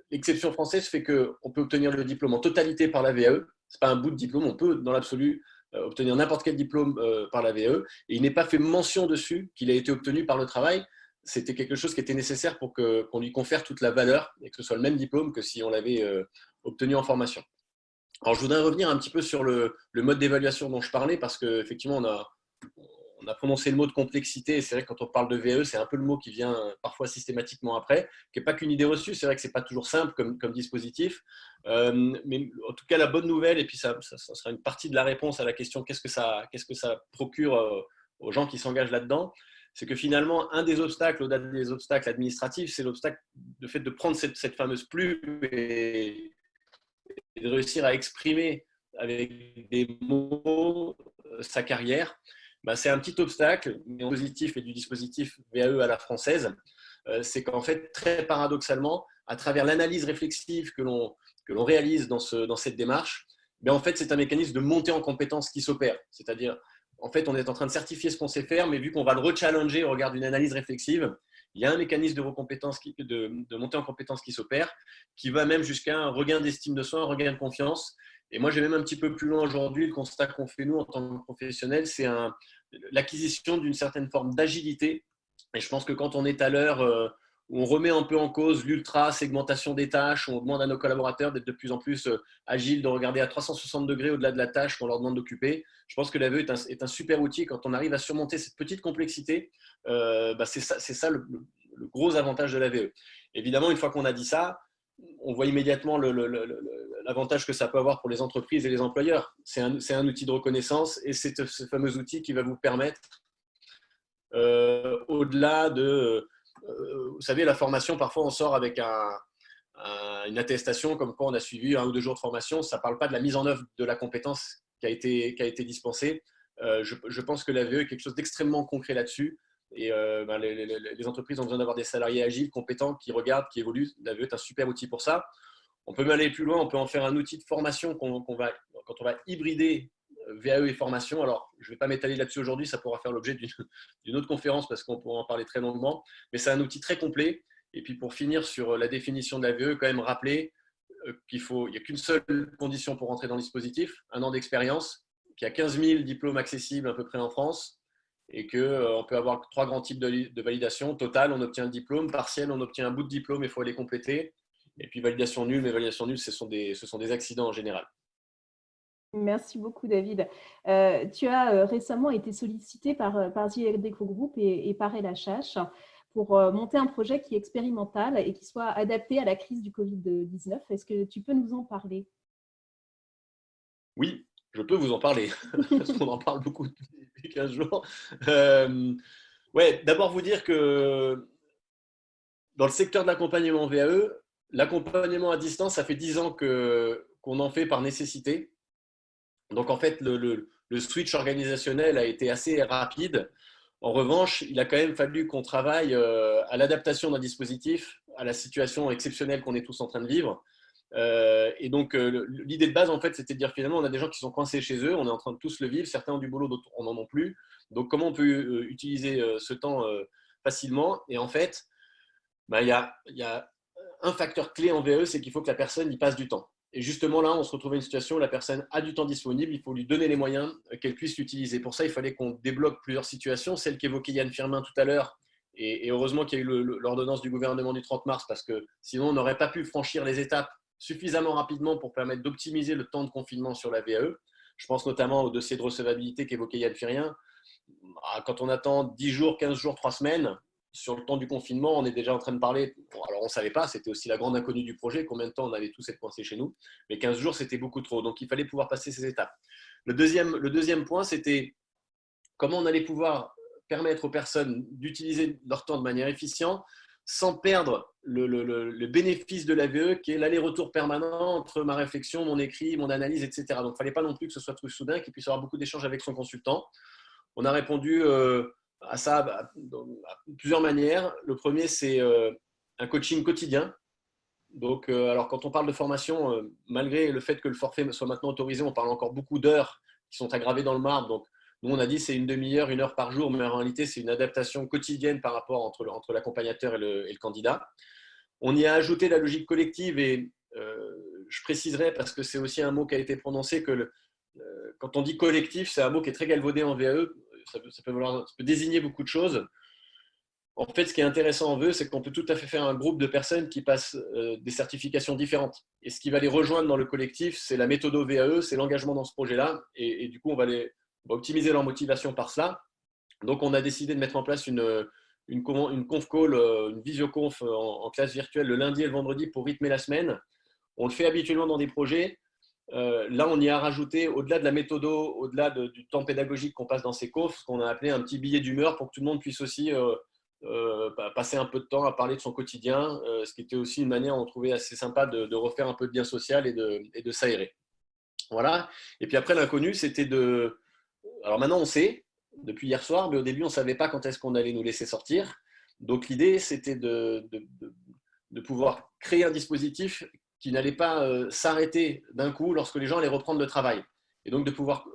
l'exception française fait qu'on peut obtenir le diplôme en totalité par la VAE. Ce n'est pas un bout de diplôme, on peut dans l'absolu obtenir n'importe quel diplôme par la VAE. Et il n'est pas fait mention dessus qu'il a été obtenu par le travail. C'était quelque chose qui était nécessaire pour qu'on lui confère toute la valeur et que ce soit le même diplôme que si on l'avait obtenu en formation. Alors, je voudrais revenir un petit peu sur le mode d'évaluation dont je parlais parce qu'effectivement, on a prononcé le mot de complexité. Et c'est vrai que quand on parle de VAE, c'est un peu le mot qui vient parfois systématiquement après, qui n'est pas qu'une idée reçue. C'est vrai que ce n'est pas toujours simple comme dispositif. Mais en tout cas, la bonne nouvelle, et puis ça sera une partie de la réponse à la question qu'est-ce que ça procure aux gens qui s'engagent là-dedans, c'est que finalement, un des obstacles, au-delà des obstacles administratifs, c'est l'obstacle de fait de prendre cette fameuse plume et de réussir à exprimer avec des mots sa carrière. C'est un petit obstacle, mais positif et du dispositif VAE à la française, c'est qu'en fait, très paradoxalement, à travers l'analyse réflexive que l'on réalise dans cette démarche, en fait, c'est un mécanisme de montée en compétence qui s'opère. C'est-à-dire, en fait, on est en train de certifier ce qu'on sait faire, mais vu qu'on va le rechallenger au regard d'une analyse réflexive, il y a un mécanisme de montée en compétence qui s'opère, qui va même jusqu'à un regain d'estime de soi, un regain de confiance. Et moi, j'ai même un petit peu plus loin aujourd'hui, le constat qu'on fait nous en tant que professionnels, c'est l'acquisition d'une certaine forme d'agilité. Et je pense que quand on est à l'heure où on remet un peu en cause l'ultra-segmentation des tâches, où on demande à nos collaborateurs d'être de plus en plus agiles, de regarder à 360 degrés au-delà de la tâche qu'on leur demande d'occuper, je pense que la VAE est un super outil. Quand on arrive à surmonter cette petite complexité, c'est ça le gros avantage de la VAE. Évidemment, une fois qu'on a dit ça, on voit immédiatement l'avantage que ça peut avoir pour les entreprises et les employeurs. C'est un outil de reconnaissance et c'est ce fameux outil qui va vous permettre, au-delà de… vous savez, la formation, parfois on sort avec une attestation comme quoi on a suivi 1 ou 2 jours de formation. Ça ne parle pas de la mise en œuvre de la compétence qui a été dispensée. Je pense que la VAE est quelque chose d'extrêmement concret là-dessus. Et les entreprises ont besoin d'avoir des salariés agiles, compétents, qui regardent, qui évoluent. La VAE est un super outil pour ça. On peut même aller plus loin, on peut en faire un outil de formation quand on va hybrider VAE et formation. Alors, je ne vais pas m'étaler là-dessus aujourd'hui, ça pourra faire l'objet d'une autre conférence parce qu'on pourra en parler très longuement. Mais c'est un outil très complet. Et puis, pour finir sur la définition de la VAE, quand même rappeler qu'il n'y a qu'une seule condition pour rentrer dans le dispositif, 1 an d'expérience, qu'il y a 15 000 diplômes accessibles à peu près en France et qu'on peut avoir 3 grands types de validation. Total, on obtient un diplôme. Partiel, on obtient un bout de diplôme et il faut aller compléter. Et puis validation nulle, mais validation nulle, ce sont des accidents en général. Merci beaucoup, David. Tu as récemment été sollicité par The Adecco Group et par LHH pour monter un projet qui est expérimental et qui soit adapté à la crise du Covid-19. Est-ce que tu peux nous en parler? Oui, je peux vous en parler, parce qu'on en parle beaucoup depuis 15 jours. D'abord vous dire que dans le secteur de l'accompagnement VAE, l'accompagnement à distance, ça fait 10 ans qu'on en fait par nécessité. Donc, en fait, le switch organisationnel a été assez rapide. En revanche, il a quand même fallu qu'on travaille à l'adaptation d'un dispositif à la situation exceptionnelle qu'on est tous en train de vivre. Et donc, l'idée de base, en fait, c'était de dire finalement, on a des gens qui sont coincés chez eux, on est en train de tous le vivre, certains ont du boulot, d'autres n'en ont plus. Donc, comment on peut utiliser ce temps facilement? Et en fait, il y a un facteur clé en VAE, c'est qu'il faut que la personne y passe du temps. Et justement, là, on se retrouve à une situation où la personne a du temps disponible, il faut lui donner les moyens qu'elle puisse l'utiliser. Pour ça, il fallait qu'on débloque plusieurs situations, celle qu'évoquait Yann Firmin tout à l'heure. Et heureusement qu'il y a eu l'ordonnance du gouvernement du 30 mars, parce que sinon, on n'aurait pas pu franchir les étapes suffisamment rapidement pour permettre d'optimiser le temps de confinement sur la VAE. Je pense notamment au dossier de recevabilité qu'évoquait Yann Firmin. Quand on attend 10 jours, 15 jours, 3 semaines, sur le temps du confinement, on est déjà en train de parler. Bon, alors, on ne savait pas, c'était aussi la grande inconnue du projet, combien de temps on allait tous être coincés chez nous. Mais 15 jours, c'était beaucoup trop. Donc, il fallait pouvoir passer ces étapes. Le deuxième point, c'était comment on allait pouvoir permettre aux personnes d'utiliser leur temps de manière efficiente sans perdre le bénéfice de la VAE, qui est l'aller-retour permanent entre ma réflexion, mon écrit, mon analyse, etc. Donc, il ne fallait pas non plus que ce soit tout soudain, qu'il puisse y avoir beaucoup d'échanges avec son consultant. On a répondu à ça de plusieurs manières. Le premier, c'est un coaching quotidien. Donc, alors quand on parle de formation, malgré le fait que le forfait soit maintenant autorisé, on parle encore beaucoup d'heures qui sont aggravées dans le marbre. Donc, Nous, on a dit c'est une demi-heure, 1 heure par jour, mais en réalité, c'est une adaptation quotidienne par rapport entre l'accompagnateur et le candidat. On y a ajouté la logique collective et je préciserai, parce que c'est aussi un mot qui a été prononcé, que quand on dit collectif, c'est un mot qui est très galvaudé en VAE. Ça peut désigner beaucoup de choses. En fait, ce qui est intéressant en VAE, c'est qu'on peut tout à fait faire un groupe de personnes qui passent des certifications différentes. Et ce qui va les rejoindre dans le collectif, c'est la méthode VAE, c'est l'engagement dans ce projet-là. Et du coup, on va optimiser leur motivation par cela. Donc, on a décidé de mettre en place une conf call, une visioconf en classe virtuelle le lundi et le vendredi pour rythmer la semaine. On le fait habituellement dans des projets. Là, on y a rajouté, au-delà de la méthode, au-delà du temps pédagogique qu'on passe dans ces confs, ce qu'on a appelé un petit billet d'humeur pour que tout le monde puisse aussi passer un peu de temps à parler de son quotidien, ce qui était aussi une manière, on trouvait assez sympa de refaire un peu de lien social et de s'aérer. Voilà. Et puis après, l'inconnu, c'était de… Alors maintenant, on sait, depuis hier soir, mais au début, on ne savait pas quand est-ce qu'on allait nous laisser sortir. Donc l'idée, c'était de pouvoir créer un dispositif qui n'allait pas s'arrêter d'un coup lorsque les gens allaient reprendre le travail. Et donc de pouvoir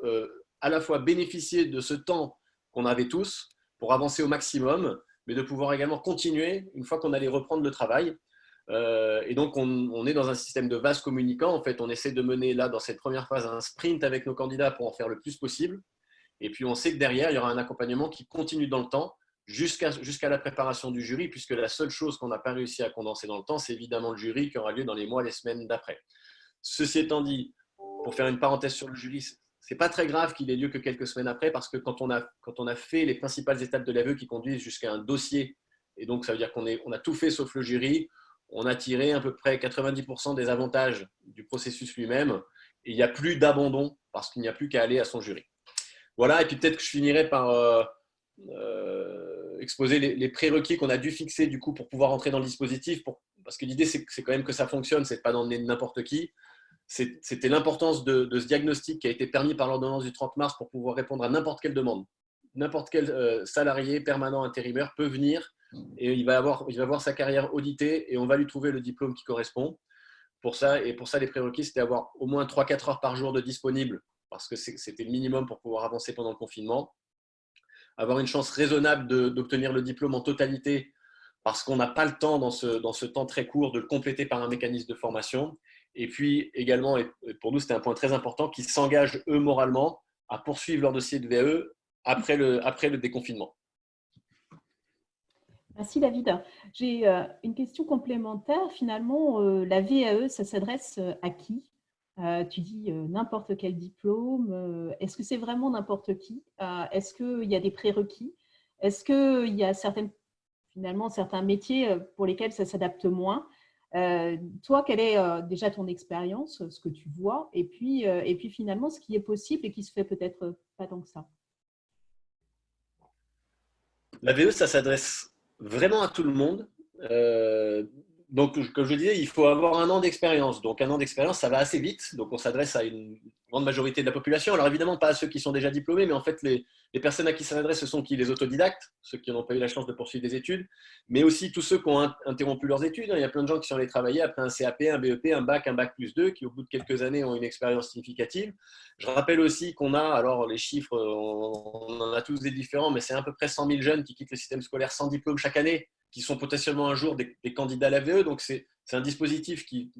à la fois bénéficier de ce temps qu'on avait tous pour avancer au maximum, mais de pouvoir également continuer une fois qu'on allait reprendre le travail. Et donc, on est dans un système de vases communicants. En fait, on essaie de mener là, dans cette première phase, un sprint avec nos candidats pour en faire le plus possible. Et puis, on sait que derrière, il y aura un accompagnement qui continue dans le temps jusqu'à la préparation du jury, puisque la seule chose qu'on n'a pas réussi à condenser dans le temps, c'est évidemment le jury qui aura lieu dans les mois, les semaines d'après. Ceci étant dit, pour faire une parenthèse sur le jury, c'est pas très grave qu'il ait lieu que quelques semaines après, parce que quand on a fait les principales étapes de l'AVE qui conduisent jusqu'à un dossier, et donc ça veut dire qu'on a tout fait sauf le jury, on a tiré à peu près 90% des avantages du processus lui-même, et il n'y a plus d'abandon parce qu'il n'y a plus qu'à aller à son jury. Voilà, et puis peut-être que je finirai par exposer les prérequis qu'on a dû fixer du coup pour pouvoir entrer dans le dispositif, parce que l'idée c'est quand même que ça fonctionne, c'est pas d'emmener n'importe qui. C'était l'importance de ce diagnostic qui a été permis par l'ordonnance du 30 mars pour pouvoir répondre à n'importe quelle demande. N'importe quel salarié, permanent, intérimaire peut venir et il va avoir sa carrière auditée et on va lui trouver le diplôme qui correspond. Pour ça, les prérequis, c'était avoir au moins 3-4 heures par jour de disponible parce que c'était le minimum pour pouvoir avancer pendant le confinement. Avoir une chance raisonnable d'obtenir le diplôme en totalité parce qu'on n'a pas le temps dans ce temps très court de le compléter par un mécanisme de formation. Et puis également, et pour nous c'était un point très important, qu'ils s'engagent eux moralement à poursuivre leur dossier de VAE après le déconfinement. Merci David. J'ai une question complémentaire. Finalement, la VAE, ça s'adresse à qui ? Tu dis n'importe quel diplôme. Est-ce que c'est vraiment n'importe qui ? Est-ce qu'il y a des prérequis ? Est-ce qu'il y a certains métiers pour lesquels ça s'adapte moins ? Toi, quelle est déjà ton expérience, ce que tu vois, et puis finalement ce qui est possible et qui se fait peut-être pas tant que ça. La VE, ça s'adresse vraiment à tout le monde. Donc, comme je disais, il faut avoir 1 an d'expérience. Donc, 1 an d'expérience, ça va assez vite. Donc, on s'adresse à une grande majorité de la population. Alors, évidemment, pas à ceux qui sont déjà diplômés, mais en fait, les personnes à qui ça s'adresse, ce sont qui ? Les autodidactes, ceux qui n'ont pas eu la chance de poursuivre des études, mais aussi tous ceux qui ont interrompu leurs études. Il y a plein de gens qui sont allés travailler après un CAP, un BEP, un bac plus 2, qui au bout de quelques années ont une expérience significative. Je rappelle aussi qu'on a, alors les chiffres, on en a tous des différents, mais c'est à peu près 100 000 jeunes qui quittent le système scolaire sans diplôme chaque année, qui sont potentiellement un jour des candidats à la VE. Donc, c'est un dispositif qui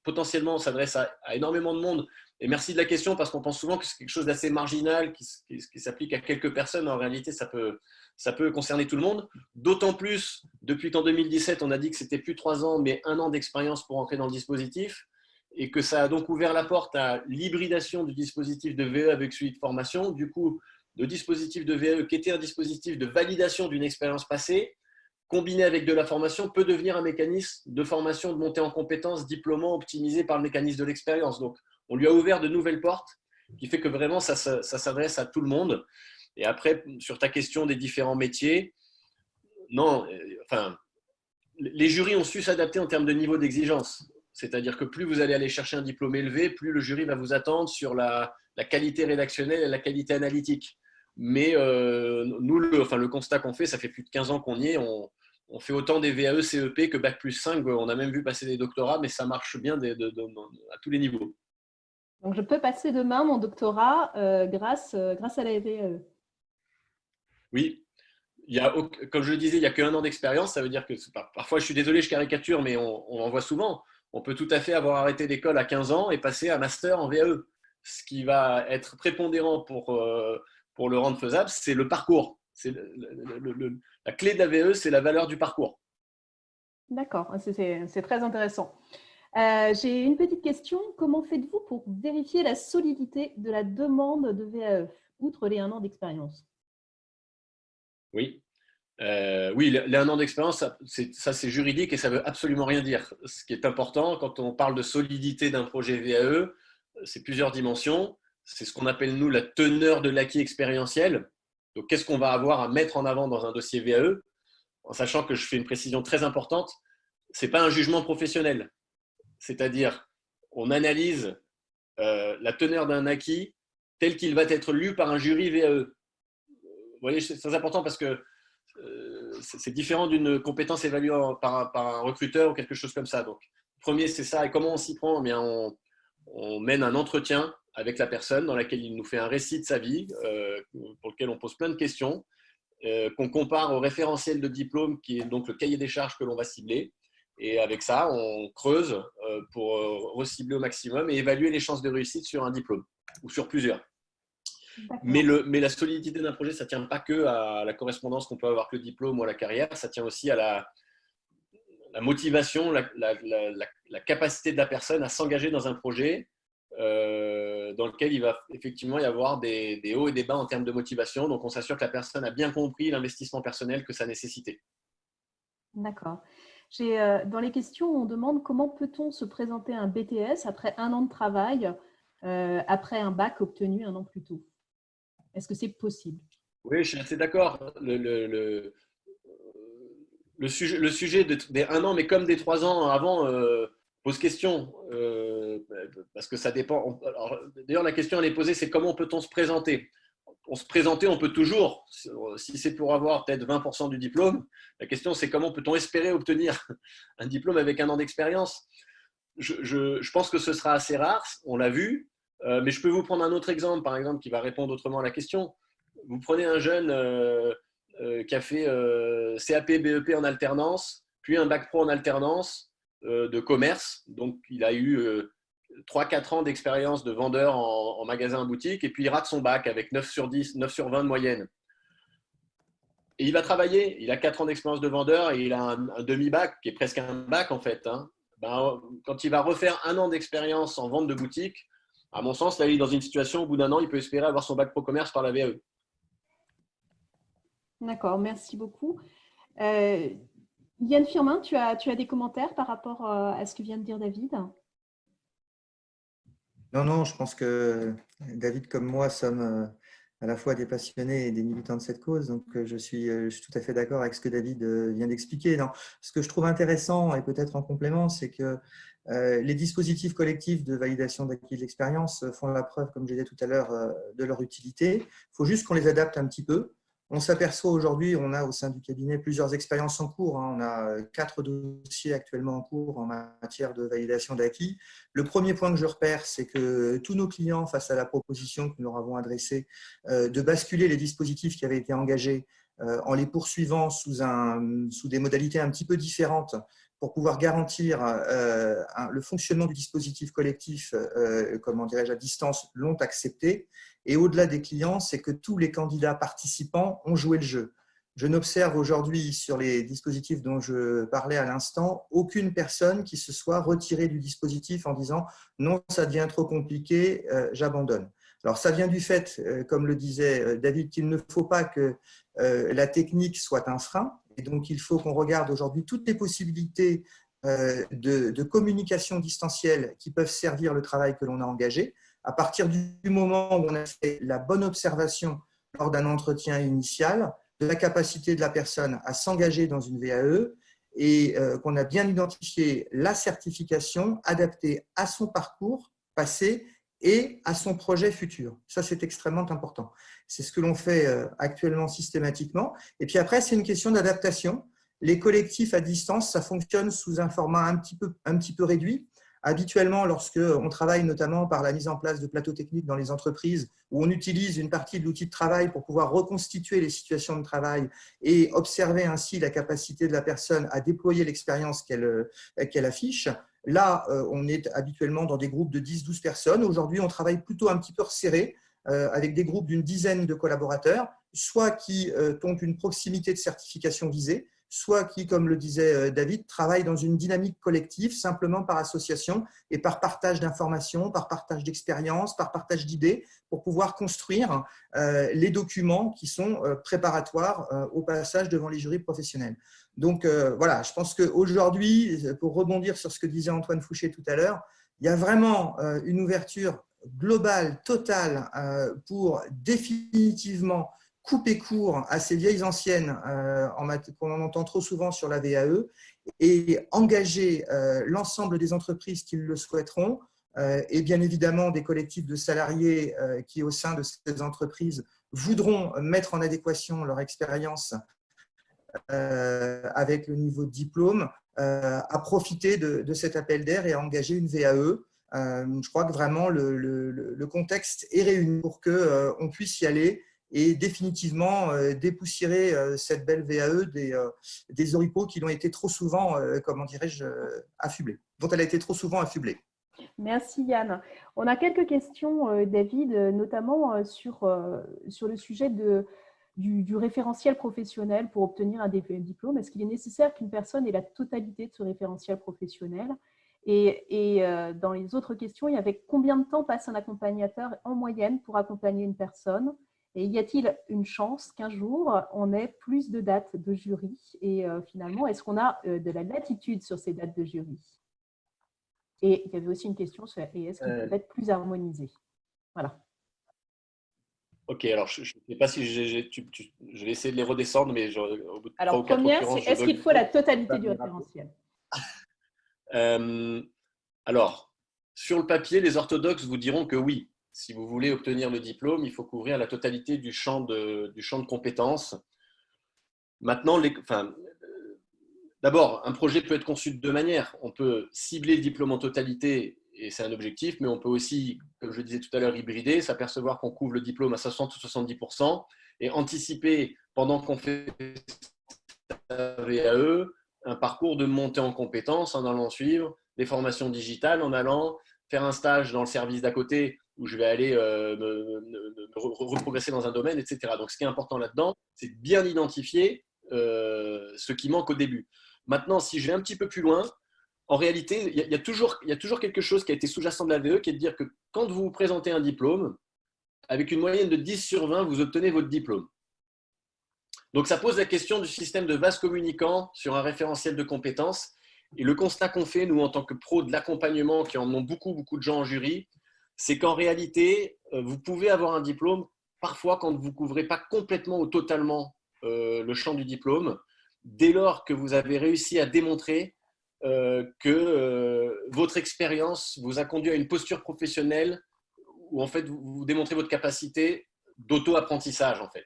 potentiellement s'adresse à énormément de monde. Et merci de la question parce qu'on pense souvent que c'est quelque chose d'assez marginal qui s'applique à quelques personnes. En réalité, ça peut concerner tout le monde. D'autant plus, depuis qu'en 2017, on a dit que c'était plus 3 ans, mais 1 an d'expérience pour entrer dans le dispositif et que ça a donc ouvert la porte à l'hybridation du dispositif de VE avec celui de formation. Du coup, le dispositif de VE, qui était un dispositif de validation d'une expérience passée, combiné avec de la formation, peut devenir un mécanisme de formation, de montée en compétences, diplômant, optimisé par le mécanisme de l'expérience. Donc, on lui a ouvert de nouvelles portes, qui fait que vraiment, ça s'adresse à tout le monde. Et après, sur ta question des différents métiers, non, les jurys ont su s'adapter en termes de niveau d'exigence. C'est-à-dire que plus vous allez aller chercher un diplôme élevé, plus le jury va vous attendre sur la qualité rédactionnelle et la qualité analytique. Mais nous, le constat qu'on fait, ça fait plus de 15 ans qu'on y est, on fait autant des VAE, CEP que bac plus 5. On a même vu passer des doctorats, mais ça marche bien à tous les niveaux. Donc, je peux passer demain mon doctorat grâce à la VAE. Oui. Comme je le disais, il n'y a qu'un an d'expérience. Ça veut dire que parfois, je suis désolé, je caricature, mais on en voit souvent. On peut tout à fait avoir arrêté l'école à 15 ans et passer à master en VAE. Ce qui va être prépondérant pour le rendre faisable, c'est le parcours. La clé de la VAE, c'est la valeur du parcours. D'accord, c'est très intéressant. J'ai une petite question. Comment faites-vous pour vérifier la solidité de la demande de VAE, outre les 1 an d'expérience? Oui. Oui, les 1 an d'expérience, ça c'est juridique et ça veut absolument rien dire. Ce qui est important quand on parle de solidité d'un projet VAE, c'est plusieurs dimensions. C'est ce qu'on appelle, nous, la teneur de l'acquis expérientiel. Donc, qu'est-ce qu'on va avoir à mettre en avant dans un dossier VAE? En sachant que je fais une précision très importante, ce n'est pas un jugement professionnel. C'est-à-dire, on analyse la teneur d'un acquis tel qu'il va être lu par un jury VAE. Vous voyez, c'est très important parce que c'est différent d'une compétence évaluée par un recruteur ou quelque chose comme ça. Donc, le premier, c'est ça. Et comment on s'y prend? Eh bien, on mène un entretien avec la personne dans laquelle il nous fait un récit de sa vie, pour lequel on pose plein de questions, qu'on compare au référentiel de diplôme qui est donc le cahier des charges que l'on va cibler. Et avec ça, on creuse pour recibler au maximum et évaluer les chances de réussite sur un diplôme ou sur plusieurs. Mais la solidité d'un projet, ça ne tient pas que à la correspondance qu'on peut avoir avec le diplôme ou à la carrière, ça tient aussi à la motivation, la capacité de la personne à s'engager dans un projet dans lequel il va effectivement y avoir des hauts et des bas en termes de motivation. Donc, on s'assure que la personne a bien compris l'investissement personnel que ça nécessitait. D'accord. Dans les questions, on demande comment peut-on se présenter à un BTS après 1 an de travail, après un bac obtenu 1 an plus tôt? Est-ce que c'est possible? Oui, je suis assez d'accord. Le sujet des 1 an, mais comme des 3 ans avant, pose question. Parce que ça dépend. D'ailleurs, la question elle est posée, c'est comment peut-on se présenter? On se présenter, on peut toujours. Si c'est pour avoir peut-être 20% du diplôme, la question c'est comment peut-on espérer obtenir un diplôme avec 1 an d'expérience? Je pense que ce sera assez rare, on l'a vu. Mais je peux vous prendre un autre exemple, par exemple, qui va répondre autrement à la question. Vous prenez un jeune qui a fait CAP, BEP en alternance, puis un bac pro en alternance de commerce. Donc, il a eu 3-4 ans d'expérience de vendeur en magasin, en boutique, et puis il rate son bac avec 9 sur 10, 9 sur 20 de moyenne. Et il va travailler. Il a 4 ans d'expérience de vendeur et il a un demi-bac, qui est presque un bac en fait. Quand il va refaire 1 an d'expérience en vente de boutique, à mon sens, là, il est dans une situation, au bout d'1 an, il peut espérer avoir son bac pro commerce par la VAE. D'accord, merci beaucoup. Yann Firmin, tu as des commentaires par rapport à ce que vient de dire David? Non, je pense que David comme moi sommes à la fois des passionnés et des militants de cette cause, donc je suis tout à fait d'accord avec ce que David vient d'expliquer. Ce que je trouve intéressant, et peut-être en complément, c'est que les dispositifs collectifs de validation d'acquis de l'expérience font la preuve, comme je disais tout à l'heure, de leur utilité. Il faut juste qu'on les adapte un petit peu. On s'aperçoit aujourd'hui, on a au sein du cabinet plusieurs expériences en cours. On a 4 dossiers actuellement en cours en matière de validation d'acquis. Le premier point que je repère, c'est que tous nos clients, face à la proposition que nous leur avons adressée de basculer les dispositifs qui avaient été engagés en les poursuivant sous des modalités un petit peu différentes pour pouvoir garantir le fonctionnement du dispositif collectif, comment dirais-je, à distance, l'ont accepté. Et au-delà des clients, c'est que tous les candidats participants ont joué le jeu. Je n'observe aujourd'hui sur les dispositifs dont je parlais à l'instant, aucune personne qui se soit retirée du dispositif en disant « non, ça devient trop compliqué, j'abandonne ». Alors, ça vient du fait, comme le disait David, qu'il ne faut pas que la technique soit un frein. Et donc, il faut qu'on regarde aujourd'hui toutes les possibilités de communication distancielle qui peuvent servir le travail que l'on a engagé. À partir du moment où on a fait la bonne observation lors d'un entretien initial, de la capacité de la personne à s'engager dans une VAE et qu'on a bien identifié la certification adaptée à son parcours passé et à son projet futur. Ça, c'est extrêmement important. C'est ce que l'on fait actuellement systématiquement. Et puis après, c'est une question d'adaptation. Les collectifs à distance, ça fonctionne sous un format un petit peu réduit. Habituellement, lorsqu'on travaille notamment par la mise en place de plateaux techniques dans les entreprises, où on utilise une partie de l'outil de travail pour pouvoir reconstituer les situations de travail et observer ainsi la capacité de la personne à déployer l'expérience qu'elle affiche, là, on est habituellement dans des groupes de 10-12 personnes. Aujourd'hui, on travaille plutôt un petit peu resserré, avec des groupes d'une dizaine de collaborateurs, soit qui ont une proximité de certification visée, soit qui, comme le disait David, travaillent dans une dynamique collective, simplement par association et par partage d'informations, par partage d'expériences, par partage d'idées, pour pouvoir construire les documents qui sont préparatoires au passage devant les jurys professionnels. Donc voilà, je pense qu'aujourd'hui, pour rebondir sur ce que disait Antoine Fouché tout à l'heure, il y a vraiment une ouverture globale, totale, pour définitivement couper court à ces vieilles anciennes qu'on entend trop souvent sur la VAE et engager l'ensemble des entreprises qui le souhaiteront et bien évidemment des collectifs de salariés qui, au sein de ces entreprises, voudront mettre en adéquation leur expérience avec le niveau de diplôme, à profiter de cet appel d'air et à engager une VAE. Je crois que vraiment le contexte est réuni pour qu'on puisse y aller et définitivement dépoussiérer cette belle VAE des oripeaux qui l'ont été trop souvent, comment dirais-je, affublés, dont elle a été trop souvent affublée. Merci Yann. On a quelques questions, David, notamment sur le sujet du référentiel professionnel pour obtenir un diplôme. Est-ce qu'il est nécessaire qu'une personne ait la totalité de ce référentiel professionnel ? Et dans les autres questions, il y avait combien de temps passe un accompagnateur en moyenne pour accompagner une personne ? Et y a-t-il une chance qu'un jour, on ait plus de dates de jury ? Et finalement, est-ce qu'on a de la latitude sur ces dates de jury ? Et il y avait aussi une question sur est-ce qu'il peut être plus harmonisé ? Voilà. Ok, alors je ne sais pas si je vais essayer de les redescendre, mais au bout de alors, 3 ou 4 première, occurrences, c'est est-ce qu'il faut la totalité du référentiel ? Alors, sur le papier, les orthodoxes vous diront que oui. Si vous voulez obtenir le diplôme, il faut couvrir la totalité du champ de compétences. Maintenant, d'abord, un projet peut être conçu de deux manières. On peut cibler le diplôme en totalité, et c'est un objectif, mais on peut aussi, comme je disais tout à l'heure, hybrider, s'apercevoir qu'on couvre le diplôme à 60 ou 70% et anticiper, pendant qu'on fait la VAE, un parcours de montée en compétences en allant suivre des formations digitales, en allant faire un stage dans le service d'à côté où je vais aller reprogresser dans un domaine, etc. Donc, ce qui est important là-dedans, c'est de bien identifier ce qui manque au début. Maintenant, si je vais un petit peu plus loin, en réalité, il y a toujours quelque chose qui a été sous-jacent de la VE, qui est de dire que quand vous vous présentez un diplôme, avec une moyenne de 10 sur 20, vous obtenez votre diplôme. Donc, ça pose la question du système de vase communicant sur un référentiel de compétences. Et le constat qu'on fait, nous, en tant que pros de l'accompagnement, qui en ont beaucoup de gens en jury, c'est qu'en réalité, vous pouvez avoir un diplôme parfois quand vous ne couvrez pas complètement ou totalement le champ du diplôme, dès lors que vous avez réussi à démontrer que votre expérience vous a conduit à une posture professionnelle où en fait vous démontrez votre capacité d'auto-apprentissage en fait.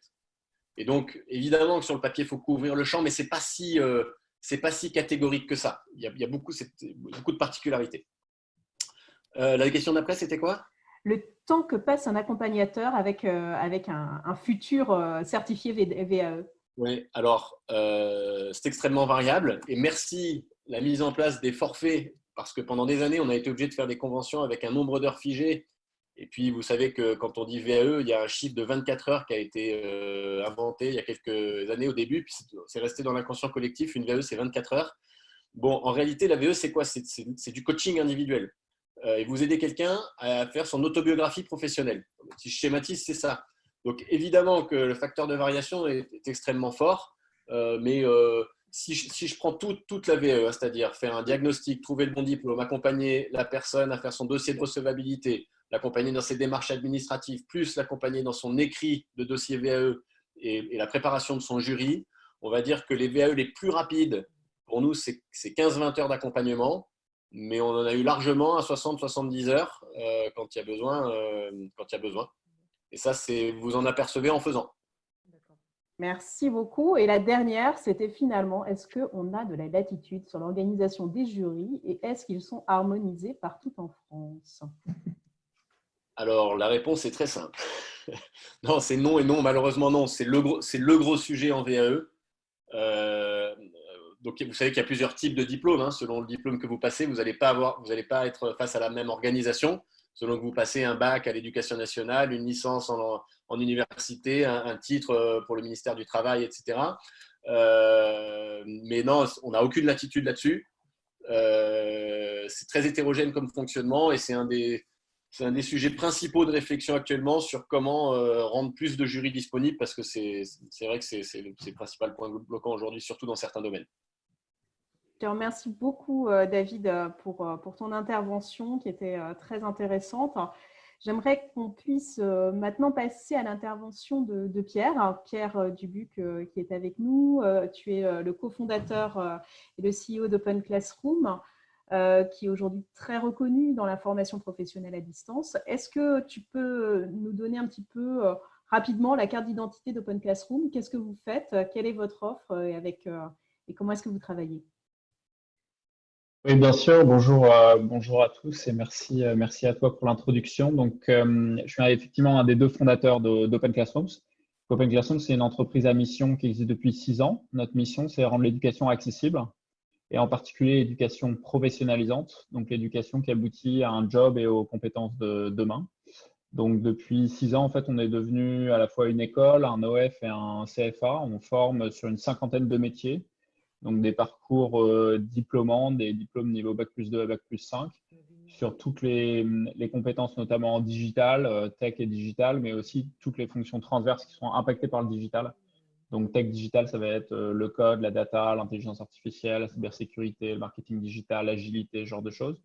Et donc évidemment que sur le papier il faut couvrir le champ, mais c'est pas si catégorique que ça. Il y a beaucoup de particularités. La question d'après, c'était quoi ? Le temps que passe un accompagnateur avec un futur certifié VAE. Oui, alors c'est extrêmement variable et merci la mise en place des forfaits parce que pendant des années, on a été obligé de faire des conventions avec un nombre d'heures figé. Et puis, vous savez que quand on dit VAE, il y a un chiffre de 24 heures qui a été inventé il y a quelques années au début, puis c'est resté dans l'inconscient collectif. Une VAE, c'est 24 heures. Bon, en réalité, la VAE, c'est quoi ? C'est du coaching individuel. Et vous aidez quelqu'un à faire son autobiographie professionnelle. Si je schématise, c'est ça. Donc, évidemment que le facteur de variation est extrêmement fort, mais si je prends toute la VAE, c'est-à-dire faire un diagnostic, trouver le bon diplôme, accompagner la personne à faire son dossier de recevabilité, l'accompagner dans ses démarches administratives, plus l'accompagner dans son écrit de dossier VAE et la préparation de son jury, on va dire que les VAE les plus rapides, pour nous, c'est 15-20 heures d'accompagnement, mais on en a eu largement à 60-70 heures quand il y a besoin. Et ça, vous en apercevez en faisant. Merci beaucoup. Et la dernière, c'était finalement, est-ce qu'on a de la latitude sur l'organisation des jurys et est-ce qu'ils sont harmonisés partout en France? Alors, la réponse est très simple. Non, c'est non et non, malheureusement non. C'est le gros sujet en VAE. Donc, vous savez qu'il y a plusieurs types de diplômes, hein. Selon le diplôme que vous passez, vous n'allez pas être face à la même organisation. Selon que vous passez un bac à l'éducation nationale, une licence en université, un titre pour le ministère du Travail, etc. Mais non, on n'a aucune latitude là-dessus. C'est très hétérogène comme fonctionnement et c'est un des sujets principaux de réflexion actuellement sur comment rendre plus de jurys disponibles parce que c'est vrai que c'est le principal point bloquant aujourd'hui, surtout dans certains domaines. Je te remercie beaucoup, David, pour ton intervention qui était très intéressante. J'aimerais qu'on puisse maintenant passer à l'intervention de Pierre, Pierre Dubuc qui est avec nous. Tu es le cofondateur et le CEO d'Open Classroom, qui est aujourd'hui très reconnu dans la formation professionnelle à distance. Est-ce que tu peux nous donner un petit peu rapidement la carte d'identité d'Open Classroom? Qu'est-ce que vous faites? Quelle est votre offre et comment est-ce que vous travaillez? Oui, bien sûr. Bonjour à tous et merci à toi pour l'introduction. Donc, je suis effectivement un des deux fondateurs d'Open Classrooms. Open Classrooms, c'est une entreprise à mission qui existe depuis 6 ans. Notre mission, c'est rendre l'éducation accessible et en particulier l'éducation professionnalisante, donc l'éducation qui aboutit à un job et aux compétences de demain. Donc, depuis 6 ans, en fait, on est devenu à la fois une école, un OF et un CFA. On forme sur une 50aine de métiers. Donc des parcours diplômants, des diplômes niveau Bac+2 à Bac+5, sur toutes les compétences, notamment en digital, tech et digital, mais aussi toutes les fonctions transverses qui sont impactées par le digital. Donc tech digital, ça va être le code, la data, l'intelligence artificielle, la cybersécurité, le marketing digital, l'agilité, ce genre de choses.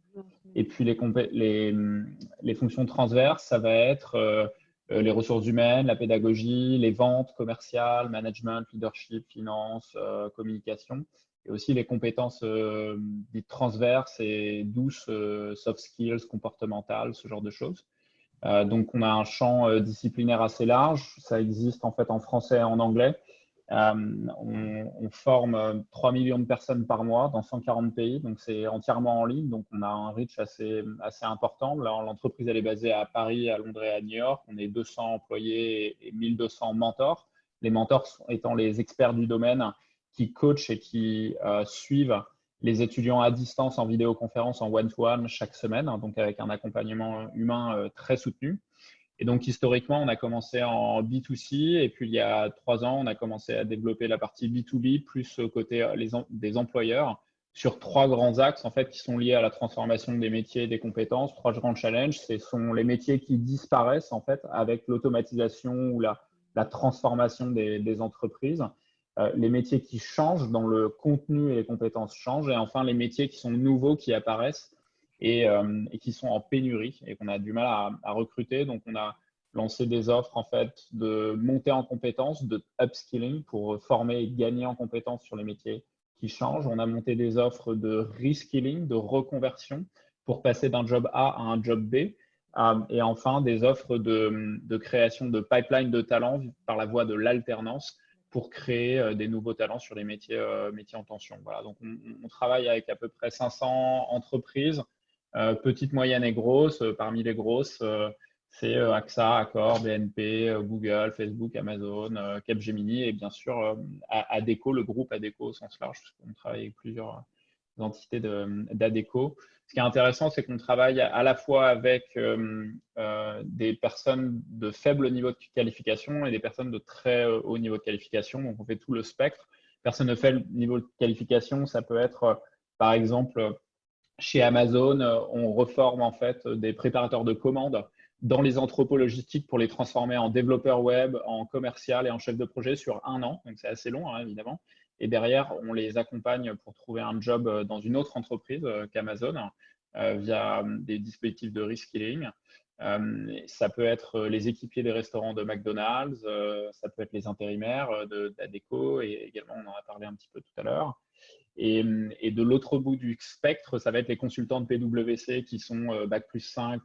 Et puis les fonctions transverses, ça va être les ressources humaines, la pédagogie, les ventes commerciales, management, leadership, finance, communication, et aussi les compétences dites transverses et douces, soft skills, comportementales, ce genre de choses. Donc, on a un champ disciplinaire assez large. Ça existe en fait en français et en anglais. On forme 3 millions de personnes par mois dans 140 pays, donc c'est entièrement en ligne, donc on a un reach assez important. Là, l'entreprise elle est basée à Paris, à Londres et à New York. On est 200 employés et 1200 mentors. Les mentors étant les experts du domaine qui coachent et qui suivent les étudiants à distance en vidéoconférence, en one-to-one chaque semaine, donc avec un accompagnement humain très soutenu. Et donc, historiquement, on a commencé en B2C et puis il y a 3 ans, on a commencé à développer la partie B2B, plus côté des employeurs, sur 3 grands axes en fait, qui sont liés à la transformation des métiers et des compétences. 3 grands challenges, ce sont les métiers qui disparaissent en fait, avec l'automatisation ou la transformation des entreprises. Les métiers qui changent dans le contenu et les compétences changent. Et enfin, les métiers qui sont nouveaux, qui apparaissent et qui sont en pénurie et qu'on a du mal à recruter. Donc, on a lancé des offres en fait de montée en compétences, de upskilling pour former et gagner en compétences sur les métiers qui changent. On a monté des offres de reskilling, de reconversion pour passer d'un job A à un job B. Et enfin, des offres de création de pipeline de talents par la voie de l'alternance pour créer des nouveaux talents sur les métiers en tension. Voilà, donc on travaille avec à peu près 500 entreprises, petites, moyennes et grosses. Parmi les grosses, c'est AXA, Accor, BNP, Google, Facebook, Amazon, Capgemini et bien sûr Adecco, le groupe Adecco au sens large, parce qu'on travaille avec plusieurs entités d'Adecco. Ce qui est intéressant, c'est qu'on travaille à la fois avec des personnes de faible niveau de qualification et des personnes de très haut niveau de qualification. Donc, on fait tout le spectre. Personnes de faible niveau de qualification, ça peut être, par exemple, chez Amazon, on reforme en fait des préparateurs de commandes dans les entrepôts logistiques pour les transformer en développeurs web, en commercial et en chef de projet sur 1 an. Donc, c'est assez long, hein, évidemment. Et derrière, on les accompagne pour trouver un job dans une autre entreprise qu'Amazon via des dispositifs de reskilling. Ça peut être les équipiers des restaurants de McDonald's, ça peut être les intérimaires d'Adecco et également, on en a parlé un petit peu tout à l'heure. Et de l'autre bout du spectre, ça va être les consultants de PwC qui sont Bac+5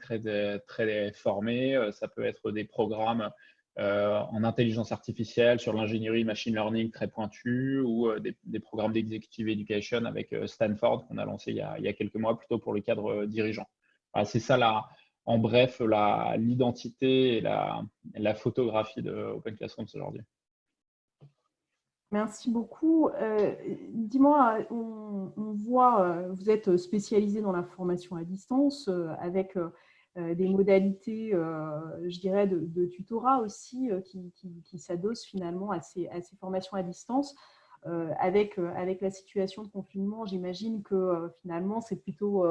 très formés. Ça peut être des programmes en intelligence artificielle, sur l'ingénierie machine learning très pointue, ou des programmes d'executive education avec Stanford qu'on a lancé il y a quelques mois, plutôt pour le cadre dirigeant. Voilà, c'est ça, en bref, l'identité et la photographie de Open Classrooms aujourd'hui. Merci beaucoup. Dis-moi, on voit, vous êtes spécialisé dans la formation à distance avec des modalités, je dirais, de tutorat aussi qui s'adossent finalement à ces formations à distance. Avec la situation de confinement, j'imagine que finalement, c'est plutôt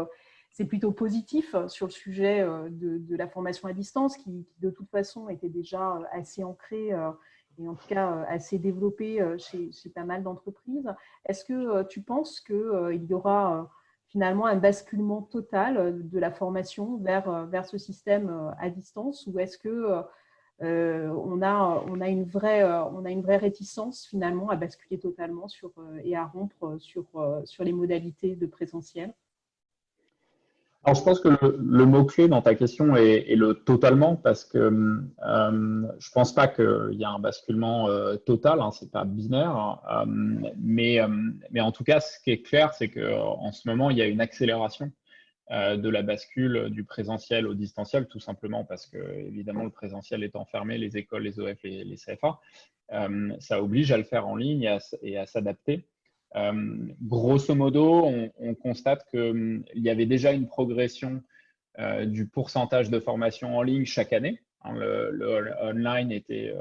positif sur le sujet de la formation à distance qui, de toute façon, était déjà assez ancrée et en tout cas assez développée chez pas mal d'entreprises. Est-ce que tu penses qu'il y aura finalement un basculement total de la formation vers ce système à distance, ou est-ce que on a une vraie réticence finalement à basculer totalement et à rompre sur les modalités de présentiel? Alors, je pense que le mot-clé dans ta question est le totalement, parce que je pense pas qu'il y a un basculement total, hein, c'est pas binaire, mais en tout cas, ce qui est clair, c'est qu'en ce moment, il y a une accélération de la bascule du présentiel au distanciel, tout simplement parce que, évidemment, le présentiel étant fermé, les écoles, les OF, les CFA, ça oblige à le faire en ligne et à s'adapter. Grosso modo, on constate qu'il y avait déjà une progression du pourcentage de formation en ligne chaque année. Hein, le online était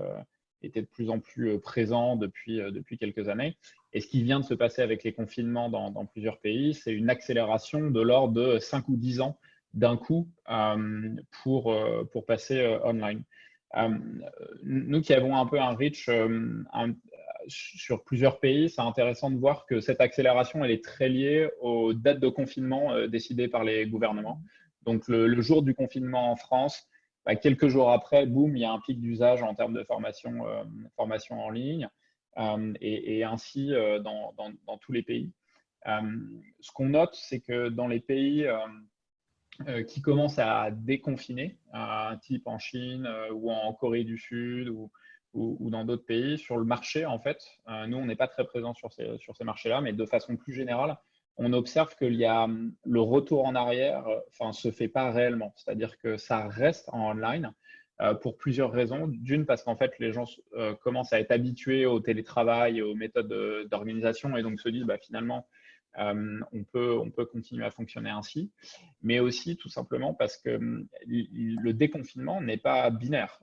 de plus en plus présent depuis quelques années. Et ce qui vient de se passer avec les confinements dans plusieurs pays, c'est une accélération de l'ordre de 5 ou 10 ans d'un coup pour passer online. Nous qui avons un peu un reach sur plusieurs pays, c'est intéressant de voir que cette accélération, elle est très liée aux dates de confinement décidées par les gouvernements. Donc, le jour du confinement en France, quelques jours après, boum, il y a un pic d'usage en termes de formation en ligne, et ainsi dans tous les pays. Ce qu'on note, c'est que dans les pays qui commencent à déconfiner, type en Chine ou en Corée du Sud ou dans d'autres pays, sur le marché, en fait, nous, on n'est pas très présents sur ces marchés-là, mais de façon plus générale, on observe qu'il y a le retour en arrière, se fait pas réellement. C'est-à-dire que ça reste en online pour plusieurs raisons. D'une, parce qu'en fait, les gens commencent à être habitués au télétravail et aux méthodes d'organisation et donc se disent finalement, on peut continuer à fonctionner ainsi, mais aussi tout simplement parce que le déconfinement n'est pas binaire.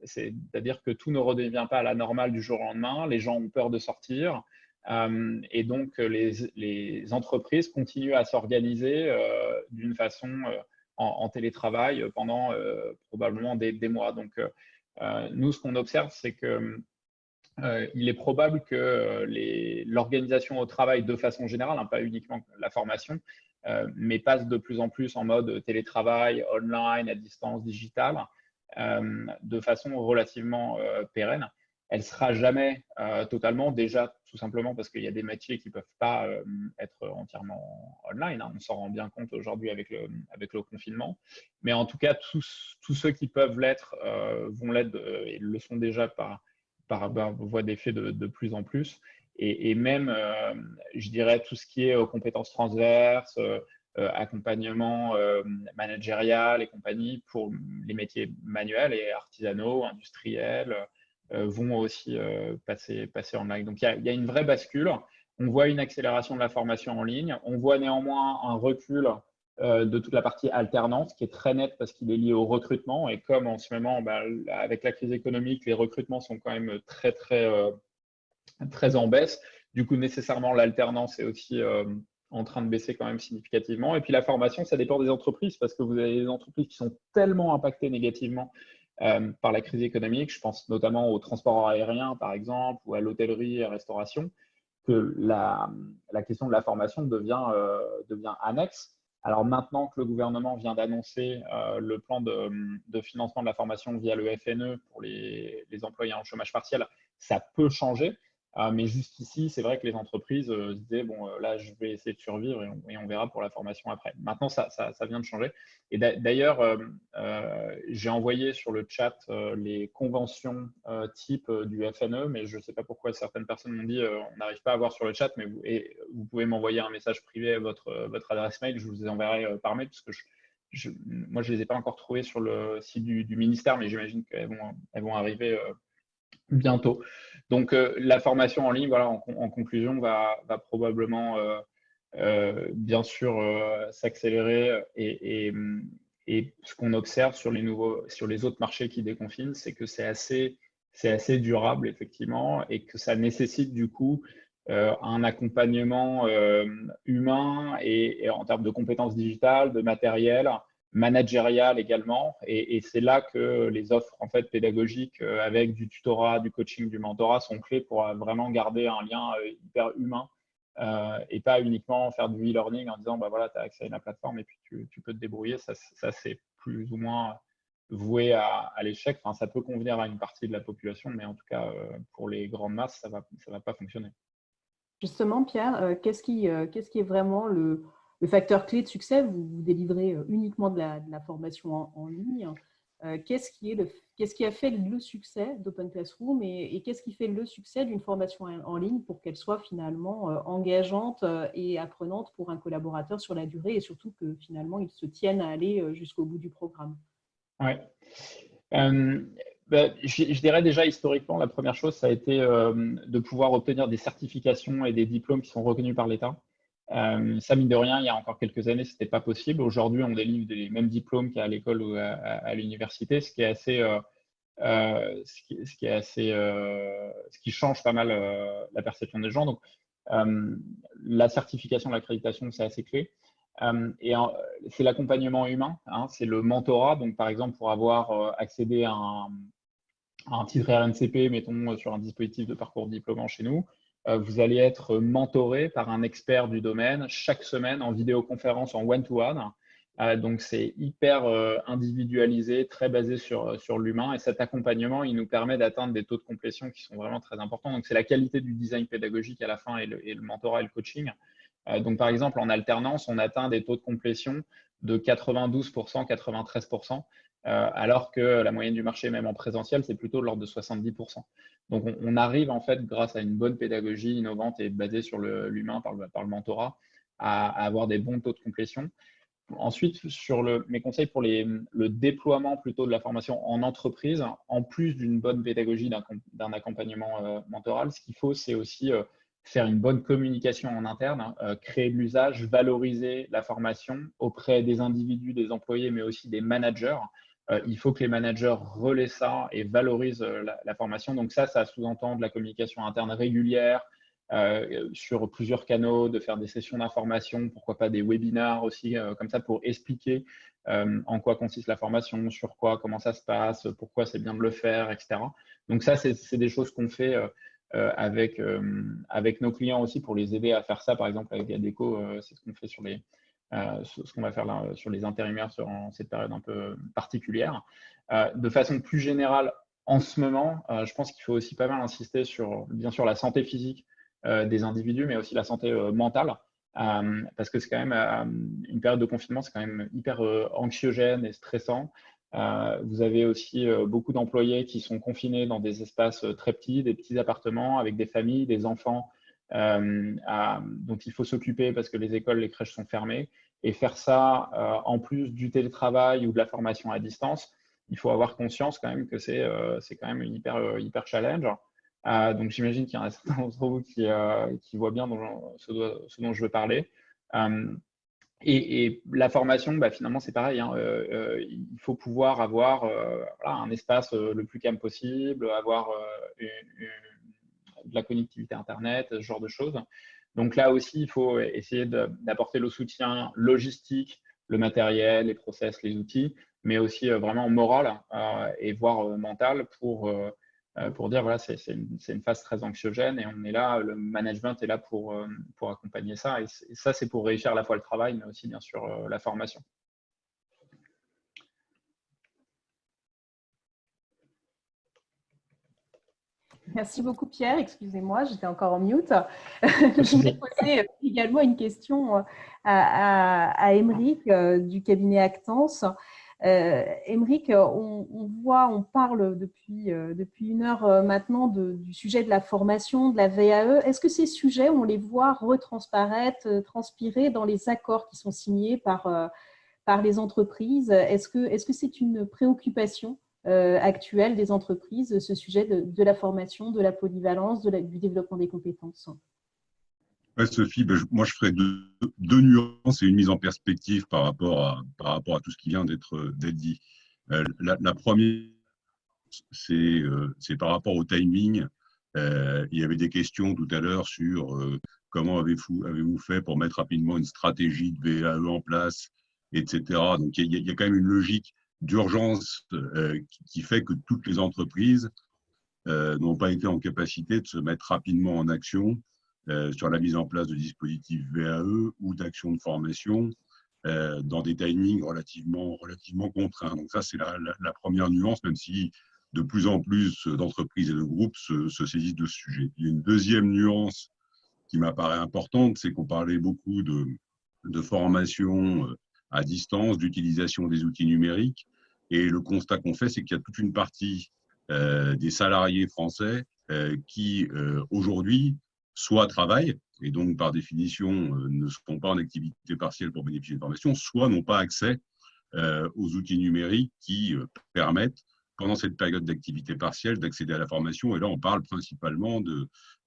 C'est-à-dire que tout ne redevient pas à la normale du jour au lendemain, les gens ont peur de sortir, et donc les entreprises continuent à s'organiser d'une façon en télétravail pendant probablement des mois. Donc nous, ce qu'on observe, c'est que il est probable que l'organisation au travail, de façon générale, pas uniquement la formation, mais passe de plus en plus en mode télétravail, online, à distance, digitale, de façon relativement pérenne. Elle ne sera jamais totalement, déjà tout simplement parce qu'il y a des métiers qui ne peuvent pas être entièrement online. Hein. On s'en rend bien compte aujourd'hui avec le confinement. Mais en tout cas, tous ceux qui peuvent l'être vont l'être et le sont déjà par voie d'effet de plus en plus. Et même, je dirais, tout ce qui est compétences transverses, accompagnement managérial et compagnie pour les métiers manuels et artisanaux, industriels, vont aussi passer en ligne. Donc, il y a une vraie bascule. On voit une accélération de la formation en ligne. On voit néanmoins un recul de toute la partie alternance qui est très nette parce qu'il est lié au recrutement. Et comme en ce moment, avec la crise économique, les recrutements sont quand même très en baisse, du coup, nécessairement, l'alternance est aussi en train de baisser quand même significativement. Et puis, la formation, ça dépend des entreprises parce que vous avez des entreprises qui sont tellement impactées négativement par la crise économique. Je pense notamment au transport aérien, par exemple, ou à l'hôtellerie et restauration, que la question de la formation devient annexe. Alors maintenant que le gouvernement vient d'annoncer le plan de financement de la formation via le FNE pour les employés en chômage partiel, ça peut changer. Mais jusqu'ici, c'est vrai que les entreprises se disaient, bon, là, je vais essayer de survivre et on verra pour la formation après. Maintenant, ça vient de changer. Et d'ailleurs, j'ai envoyé sur le chat les conventions type du FNE, mais je ne sais pas pourquoi certaines personnes m'ont dit on n'arrive pas à voir sur le chat, mais vous pouvez m'envoyer un message privé à votre adresse mail, je vous les enverrai par mail, parce que moi, je ne les ai pas encore trouvées sur le site du ministère, mais j'imagine qu'elles vont arriver bientôt. Donc, la formation en ligne, voilà, en conclusion, va probablement, bien sûr, s'accélérer. Et ce qu'on observe sur les autres marchés qui déconfinent, c'est que c'est assez durable, effectivement, et que ça nécessite du coup un accompagnement humain et en termes de compétences digitales, de matériel, managériale également, et c'est là que les offres en fait pédagogiques avec du tutorat, du coaching, du mentorat sont clés pour vraiment garder un lien hyper humain et pas uniquement faire du e-learning en disant bah voilà, tu as accès à la plateforme et puis tu peux te débrouiller. Ça c'est plus ou moins voué à l'échec. Enfin, ça peut convenir à une partie de la population, mais en tout cas pour les grandes masses, ça va pas fonctionner. Justement, Pierre, qu'est-ce qui est vraiment le facteur clé de succès? Vous délivrez uniquement de la formation en ligne. Qu'est-ce qui a fait le succès d'Open Classroom et qu'est-ce qui fait le succès d'une formation en ligne pour qu'elle soit finalement engageante et apprenante pour un collaborateur sur la durée et surtout que finalement il se tienne à aller jusqu'au bout du programme? Ouais. Je dirais déjà historiquement, la première chose, ça a été de pouvoir obtenir des certifications et des diplômes qui sont reconnus par l'État. Ça, mine de rien, il y a encore quelques années, ce n'était pas possible. Aujourd'hui, on délivre les mêmes diplômes qu'à l'école ou à l'université, ce qui change pas mal la perception des gens. Donc, la certification, l'accréditation, c'est assez clé. C'est l'accompagnement humain, hein, c'est le mentorat. Donc, par exemple, pour avoir accédé à un titre RNCP, mettons, sur un dispositif de parcours diplômant chez nous, vous allez être mentoré par un expert du domaine chaque semaine en vidéoconférence en one-to-one. Donc, c'est hyper individualisé, très basé sur l'humain. Et cet accompagnement, il nous permet d'atteindre des taux de complétion qui sont vraiment très importants. Donc, c'est la qualité du design pédagogique à la fin et le mentorat et le coaching. Donc, par exemple, en alternance, on atteint des taux de complétion de 92%, 93%, alors que la moyenne du marché, même en présentiel, c'est plutôt de l'ordre de 70%. Donc, on arrive en fait, grâce à une bonne pédagogie innovante et basée sur l'humain par le mentorat, à avoir des bons taux de complétion. Ensuite, sur mes conseils pour le déploiement plutôt de la formation en entreprise, en plus d'une bonne pédagogie, d'un accompagnement mentoral, ce qu'il faut, c'est aussi faire une bonne communication en interne, créer de l'usage, valoriser la formation auprès des individus, des employés, mais aussi des managers. Il faut que les managers relaient ça et valorisent la formation. Donc ça sous-entend de la communication interne régulière, sur plusieurs canaux, de faire des sessions d'information, pourquoi pas des webinars aussi, comme ça, pour expliquer en quoi consiste la formation, sur quoi, comment ça se passe, pourquoi c'est bien de le faire, etc. Donc ça, c'est des choses qu'on fait avec nos clients aussi pour les aider à faire ça. Par exemple, avec Adecco, c'est ce qu'on fait ce qu'on va faire là, sur les intérimaires en cette période un peu particulière. De façon plus générale, en ce moment, je pense qu'il faut aussi pas mal insister sur, bien sûr, la santé physique des individus, mais aussi la santé mentale, parce que c'est quand même une période de confinement, c'est quand même hyper anxiogène et stressant. Vous avez aussi beaucoup d'employés qui sont confinés dans des espaces très petits, des petits appartements avec des familles, des enfants dont il faut s'occuper parce que les écoles, les crèches sont fermées. Et faire ça en plus du télétravail ou de la formation à distance, il faut avoir conscience quand même que c'est quand même hyper challenge. Donc j'imagine qu'il y en a certains d'entre vous qui voient bien ce dont je veux parler. Et la formation, finalement, c'est pareil, hein, il faut pouvoir avoir un espace le plus calme possible, avoir de la connectivité Internet, ce genre de choses. Donc là aussi, il faut essayer d'apporter le soutien logistique, le matériel, les process, les outils, mais aussi vraiment moral et voire mental pour dire voilà, c'est une phase très anxiogène et on est là, le management est là pour accompagner ça. Et ça, c'est pour réussir à la fois le travail, mais aussi bien sûr la formation. Merci beaucoup Pierre, excusez-moi, j'étais encore en mute. Je vais poser également une question à Aymeric du cabinet Actance. Aymeric, on parle depuis une heure maintenant du sujet de la formation, de la VAE. Est-ce que ces sujets, on les voit retransparaître, transpirer dans les accords qui sont signés par les entreprises? Est-ce que c'est une préoccupation actuelle des entreprises, ce sujet de la formation, de la polyvalence, du développement des compétences? Ouais, Sophie, moi je ferai deux nuances et une mise en perspective par rapport à tout ce qui vient d'être dit. La première, c'est par rapport au timing. Il y avait des questions tout à l'heure sur comment avez-vous fait pour mettre rapidement une stratégie de VAE en place, etc. Donc il y a quand même une logique d'urgence qui fait que toutes les entreprises n'ont pas été en capacité de se mettre rapidement en action sur la mise en place de dispositifs VAE ou d'actions de formation dans des timings relativement contraints. Donc ça, c'est la première nuance, même si de plus en plus d'entreprises et de groupes se saisissent de ce sujet. Il y a une deuxième nuance qui m'apparaît importante, c'est qu'on parlait beaucoup de formation à distance, d'utilisation des outils numériques. Et le constat qu'on fait, c'est qu'il y a toute une partie des salariés français qui, aujourd'hui, soit travaillent, et donc par définition ne sont pas en activité partielle pour bénéficier de formation, soit n'ont pas accès aux outils numériques qui permettent, pendant cette période d'activité partielle, d'accéder à la formation. Et là, on parle principalement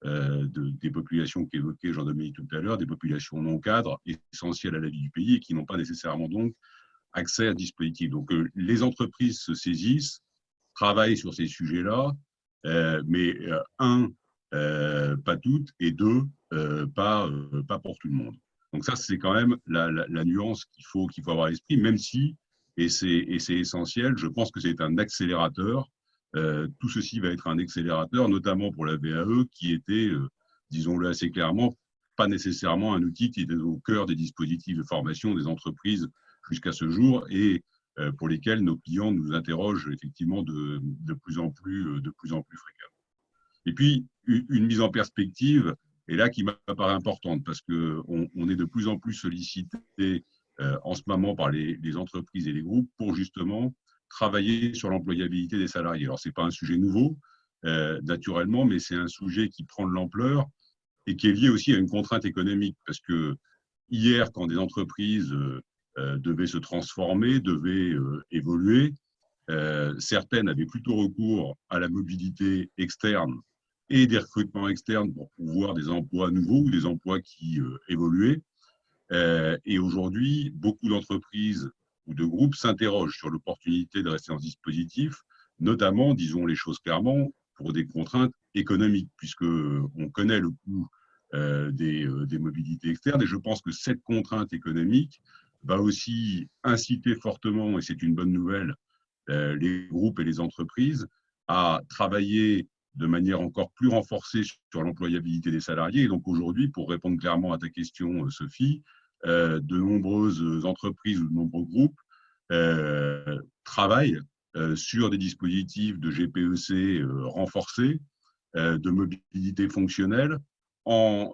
des populations qu'évoquait Jean-Dominique tout à l'heure, des populations non cadres, essentielles à la vie du pays et qui n'ont pas nécessairement donc accès à dispositifs. Donc, les entreprises se saisissent, travaillent sur ces sujets-là, mais pas toutes, et deux, pas pour tout le monde. Donc ça, c'est quand même la nuance qu'il faut avoir à l'esprit, même si, et c'est essentiel, je pense que c'est un accélérateur. Tout ceci va être un accélérateur, notamment pour la VAE, qui était, disons-le assez clairement, pas nécessairement un outil qui était au cœur des dispositifs de formation des entreprises jusqu'à ce jour, et pour lesquels nos clients nous interrogent effectivement de plus en plus fréquemment. Et puis, une mise en perspective, et là qui m'apparaît importante, parce qu'on est de plus en plus sollicité en ce moment par les entreprises et les groupes pour justement travailler sur l'employabilité des salariés. Alors, ce n'est pas un sujet nouveau, naturellement, mais c'est un sujet qui prend de l'ampleur et qui est lié aussi à une contrainte économique, parce que hier, quand des entreprises devaient se transformer, devaient évoluer, certaines avaient plutôt recours à la mobilité externe et des recrutements externes pour pouvoir des emplois nouveaux ou des emplois qui évoluaient. Et aujourd'hui, beaucoup d'entreprises ou de groupes s'interrogent sur l'opportunité de rester en dispositif, notamment, disons les choses clairement, pour des contraintes économiques, puisqu'on connaît le coût des mobilités externes. Et je pense que cette contrainte économique va aussi inciter fortement, et c'est une bonne nouvelle, les groupes et les entreprises à travailler de manière encore plus renforcée sur l'employabilité des salariés. Et donc aujourd'hui, pour répondre clairement à ta question, Sophie, de nombreuses entreprises ou de nombreux groupes travaillent sur des dispositifs de GPEC renforcés, de mobilité fonctionnelle, en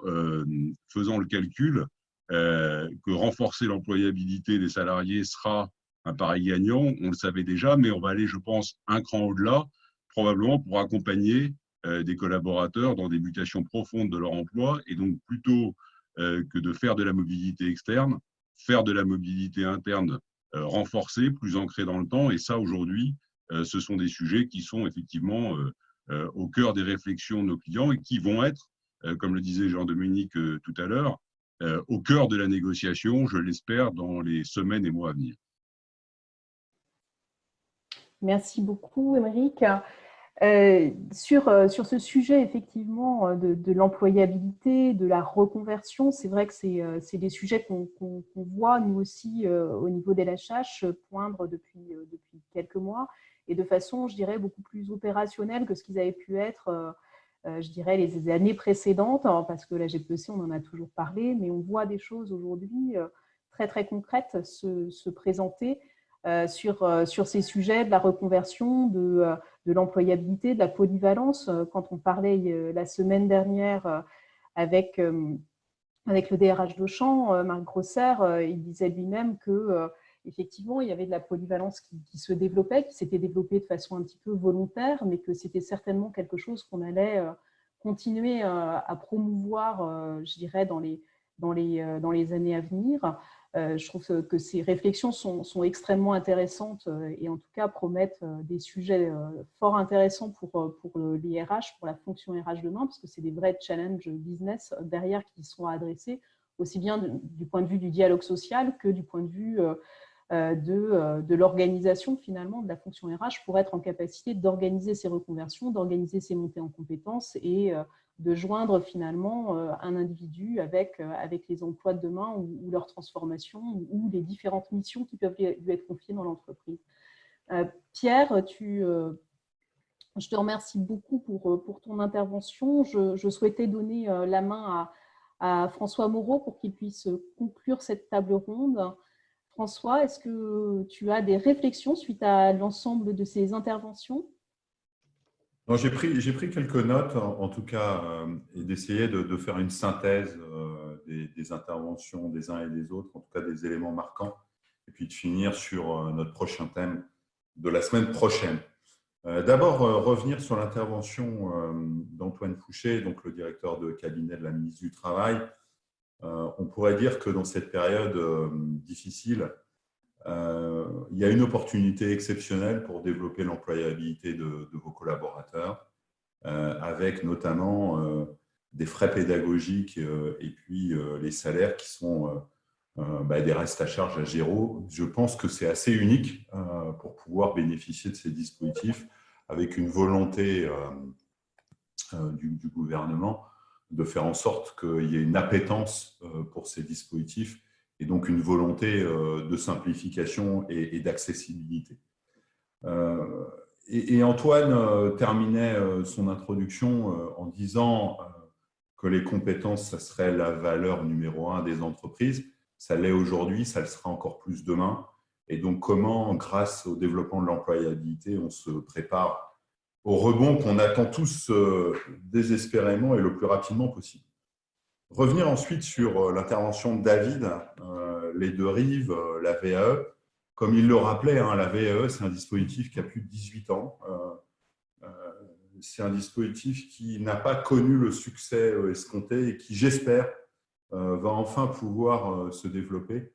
faisant le calcul que renforcer l'employabilité des salariés sera un pari gagnant. On le savait déjà, mais on va aller, je pense, un cran au-delà, probablement pour accompagner des collaborateurs dans des mutations profondes de leur emploi, et donc plutôt que de faire de la mobilité externe, faire de la mobilité interne renforcée, plus ancrée dans le temps. Et ça, aujourd'hui, ce sont des sujets qui sont effectivement au cœur des réflexions de nos clients et qui vont être, comme le disait Jean-Dominique tout à l'heure, au cœur de la négociation, je l'espère, dans les semaines et mois à venir. Merci beaucoup, Aymeric. Sur ce sujet, effectivement, de l'employabilité, de la reconversion, c'est vrai que c'est des sujets qu'on voit, nous aussi, au niveau des LHH, poindre depuis quelques mois, et de façon, je dirais, beaucoup plus opérationnelle que ce qu'ils avaient pu être, je dirais, les années précédentes, parce que la GPEC, on en a toujours parlé, mais on voit des choses aujourd'hui très, très concrètes se présenter sur ces sujets de la reconversion, de l'employabilité, de la polyvalence. Quand on parlait la semaine dernière avec le DRH d'Auchan, Marc Grosser, il disait lui-même que effectivement, il y avait de la polyvalence qui se développait, qui s'était développée de façon un petit peu volontaire, mais que c'était certainement quelque chose qu'on allait continuer à promouvoir, je dirais, dans les années à venir. Je trouve que ces réflexions sont extrêmement intéressantes et en tout cas promettent des sujets fort intéressants pour les RH, pour la fonction RH demain, parce que c'est des vrais challenges business derrière qui sont adressés, aussi bien du point de vue du dialogue social que du point de vue de l'organisation finalement de la fonction RH pour être en capacité d'organiser ces reconversions, d'organiser ces montées en compétences et de joindre finalement un individu avec les emplois de demain ou leur transformation ou les différentes missions qui peuvent lui être confiées dans l'entreprise. Pierre, je te remercie beaucoup pour ton intervention. Je souhaitais donner la main à François Moreau pour qu'il puisse conclure cette table ronde. François, est-ce que tu as des réflexions suite à l'ensemble de ces interventions ? J'ai pris quelques notes, en tout cas, et d'essayer de faire une synthèse des interventions des uns et des autres, en tout cas des éléments marquants, et puis de finir sur notre prochain thème de la semaine prochaine. D'abord, revenir sur l'intervention d'Antoine Fouché, donc le directeur de cabinet de la ministre du Travail. On pourrait dire que dans cette période difficile, il y a une opportunité exceptionnelle pour développer l'employabilité de vos collaborateurs, avec notamment des frais pédagogiques et puis les salaires qui sont des restes à charge à zéro. Je pense que c'est assez unique pour pouvoir bénéficier de ces dispositifs, avec une volonté du gouvernement de faire en sorte qu'il y ait une appétence pour ces dispositifs et donc une volonté de simplification et d'accessibilité. Et Antoine terminait son introduction en disant que les compétences, ça serait la valeur numéro 1 des entreprises. Ça l'est aujourd'hui, ça le sera encore plus demain. Et donc, comment, grâce au développement de l'employabilité, on se prépare au rebond qu'on attend tous désespérément et le plus rapidement possible. Revenir ensuite sur l'intervention de David, les deux rives, la VAE. Comme il le rappelait, la VAE, c'est un dispositif qui a plus de 18 ans. C'est un dispositif qui n'a pas connu le succès escompté et qui, j'espère, va enfin pouvoir se développer.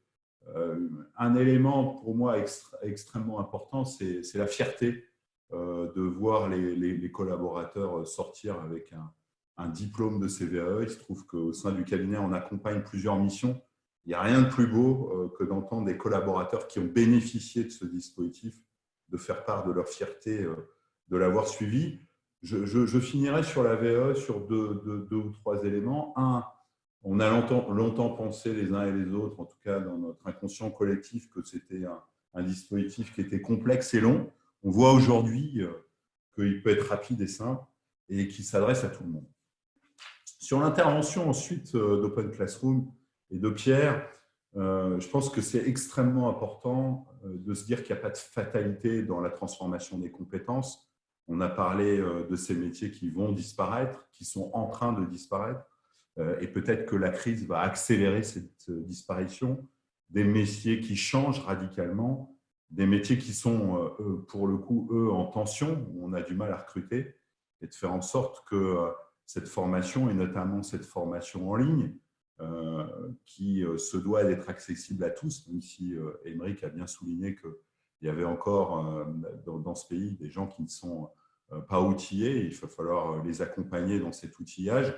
Un élément pour moi extrêmement important, c'est la fierté de voir les collaborateurs sortir avec un diplôme de CVAE. Il se trouve qu'au sein du cabinet, on accompagne plusieurs missions. Il n'y a rien de plus beau que d'entendre des collaborateurs qui ont bénéficié de ce dispositif, de faire part de leur fierté de l'avoir suivi. Je finirai sur la VAE sur deux ou trois éléments. Un, on a longtemps pensé les uns et les autres, en tout cas dans notre inconscient collectif, que c'était un dispositif qui était complexe et long. On voit aujourd'hui qu'il peut être rapide et simple et qu'il s'adresse à tout le monde. Sur l'intervention ensuite d'Open Classroom et de Pierre, je pense que c'est extrêmement important de se dire qu'il n'y a pas de fatalité dans la transformation des compétences. On a parlé de ces métiers qui vont disparaître, qui sont en train de disparaître, et peut-être que la crise va accélérer cette disparition. Des métiers qui changent radicalement, des métiers qui sont, pour le coup, eux, en tension, où on a du mal à recruter, et de faire en sorte que cette formation, et notamment cette formation en ligne, qui se doit d'être accessible à tous, même si Aymeric a bien souligné qu'il y avait encore dans ce pays des gens qui ne sont pas outillés, il va falloir les accompagner dans cet outillage.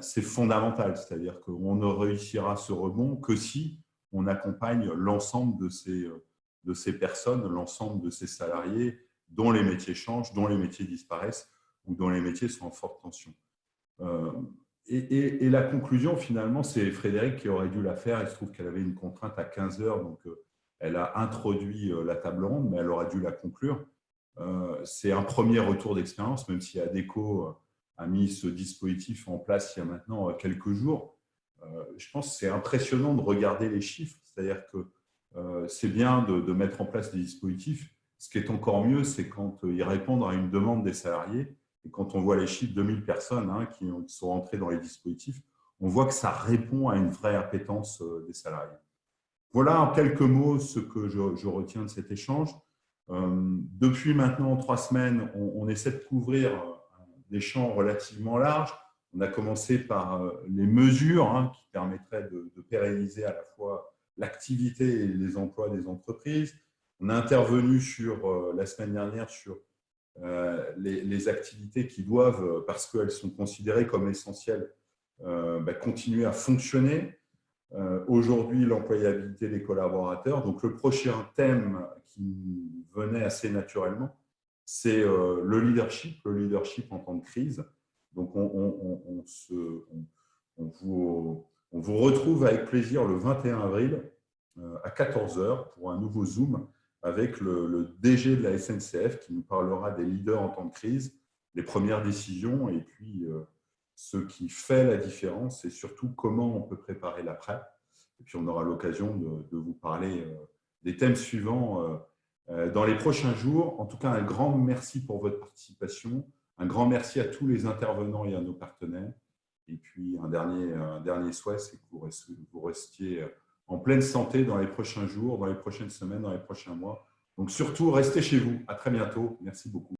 C'est fondamental, c'est-à-dire qu'on ne réussira ce rebond que si on accompagne l'ensemble de ces personnes, l'ensemble de ces salariés dont les métiers changent, dont les métiers disparaissent ou dont les métiers sont en forte tension. Et la conclusion, finalement, c'est Frédéric qui aurait dû la faire. Il se trouve qu'elle avait une contrainte à 15 heures, donc elle a introduit la table ronde, mais elle aurait dû la conclure. C'est un premier retour d'expérience, même si ADECO a mis ce dispositif en place il y a maintenant quelques jours. Je pense que c'est impressionnant de regarder les chiffres, c'est-à-dire que c'est bien de mettre en place des dispositifs. Ce qui est encore mieux, c'est quand ils répondent à une demande des salariés. Et quand on voit les chiffres, 2000 personnes qui sont entrées dans les dispositifs, on voit que ça répond à une vraie appétence des salariés. Voilà en quelques mots ce que je retiens de cet échange. Depuis maintenant 3 semaines, on essaie de couvrir des champs relativement larges. On a commencé par les mesures qui permettraient de pérenniser à la fois l'activité et les emplois des entreprises. On a intervenu la semaine dernière sur les activités qui doivent, parce qu'elles sont considérées comme essentielles, continuer à fonctionner. Aujourd'hui, l'employabilité des collaborateurs. Donc, le prochain thème qui venait assez naturellement, c'est le leadership en temps de crise. Donc, on vous retrouve avec plaisir le 21 avril à 14 h pour un nouveau Zoom avec le DG de la SNCF qui nous parlera des leaders en temps de crise, les premières décisions et puis ce qui fait la différence et surtout comment on peut préparer l'après. Et puis on aura l'occasion de vous parler des thèmes suivants dans les prochains jours. En tout cas, un grand merci pour votre participation. Un grand merci à tous les intervenants et à nos partenaires. Et puis un dernier souhait, c'est que vous restiez en pleine santé dans les prochains jours, dans les prochaines semaines, dans les prochains mois. Donc surtout, restez chez vous. À très bientôt. Merci beaucoup.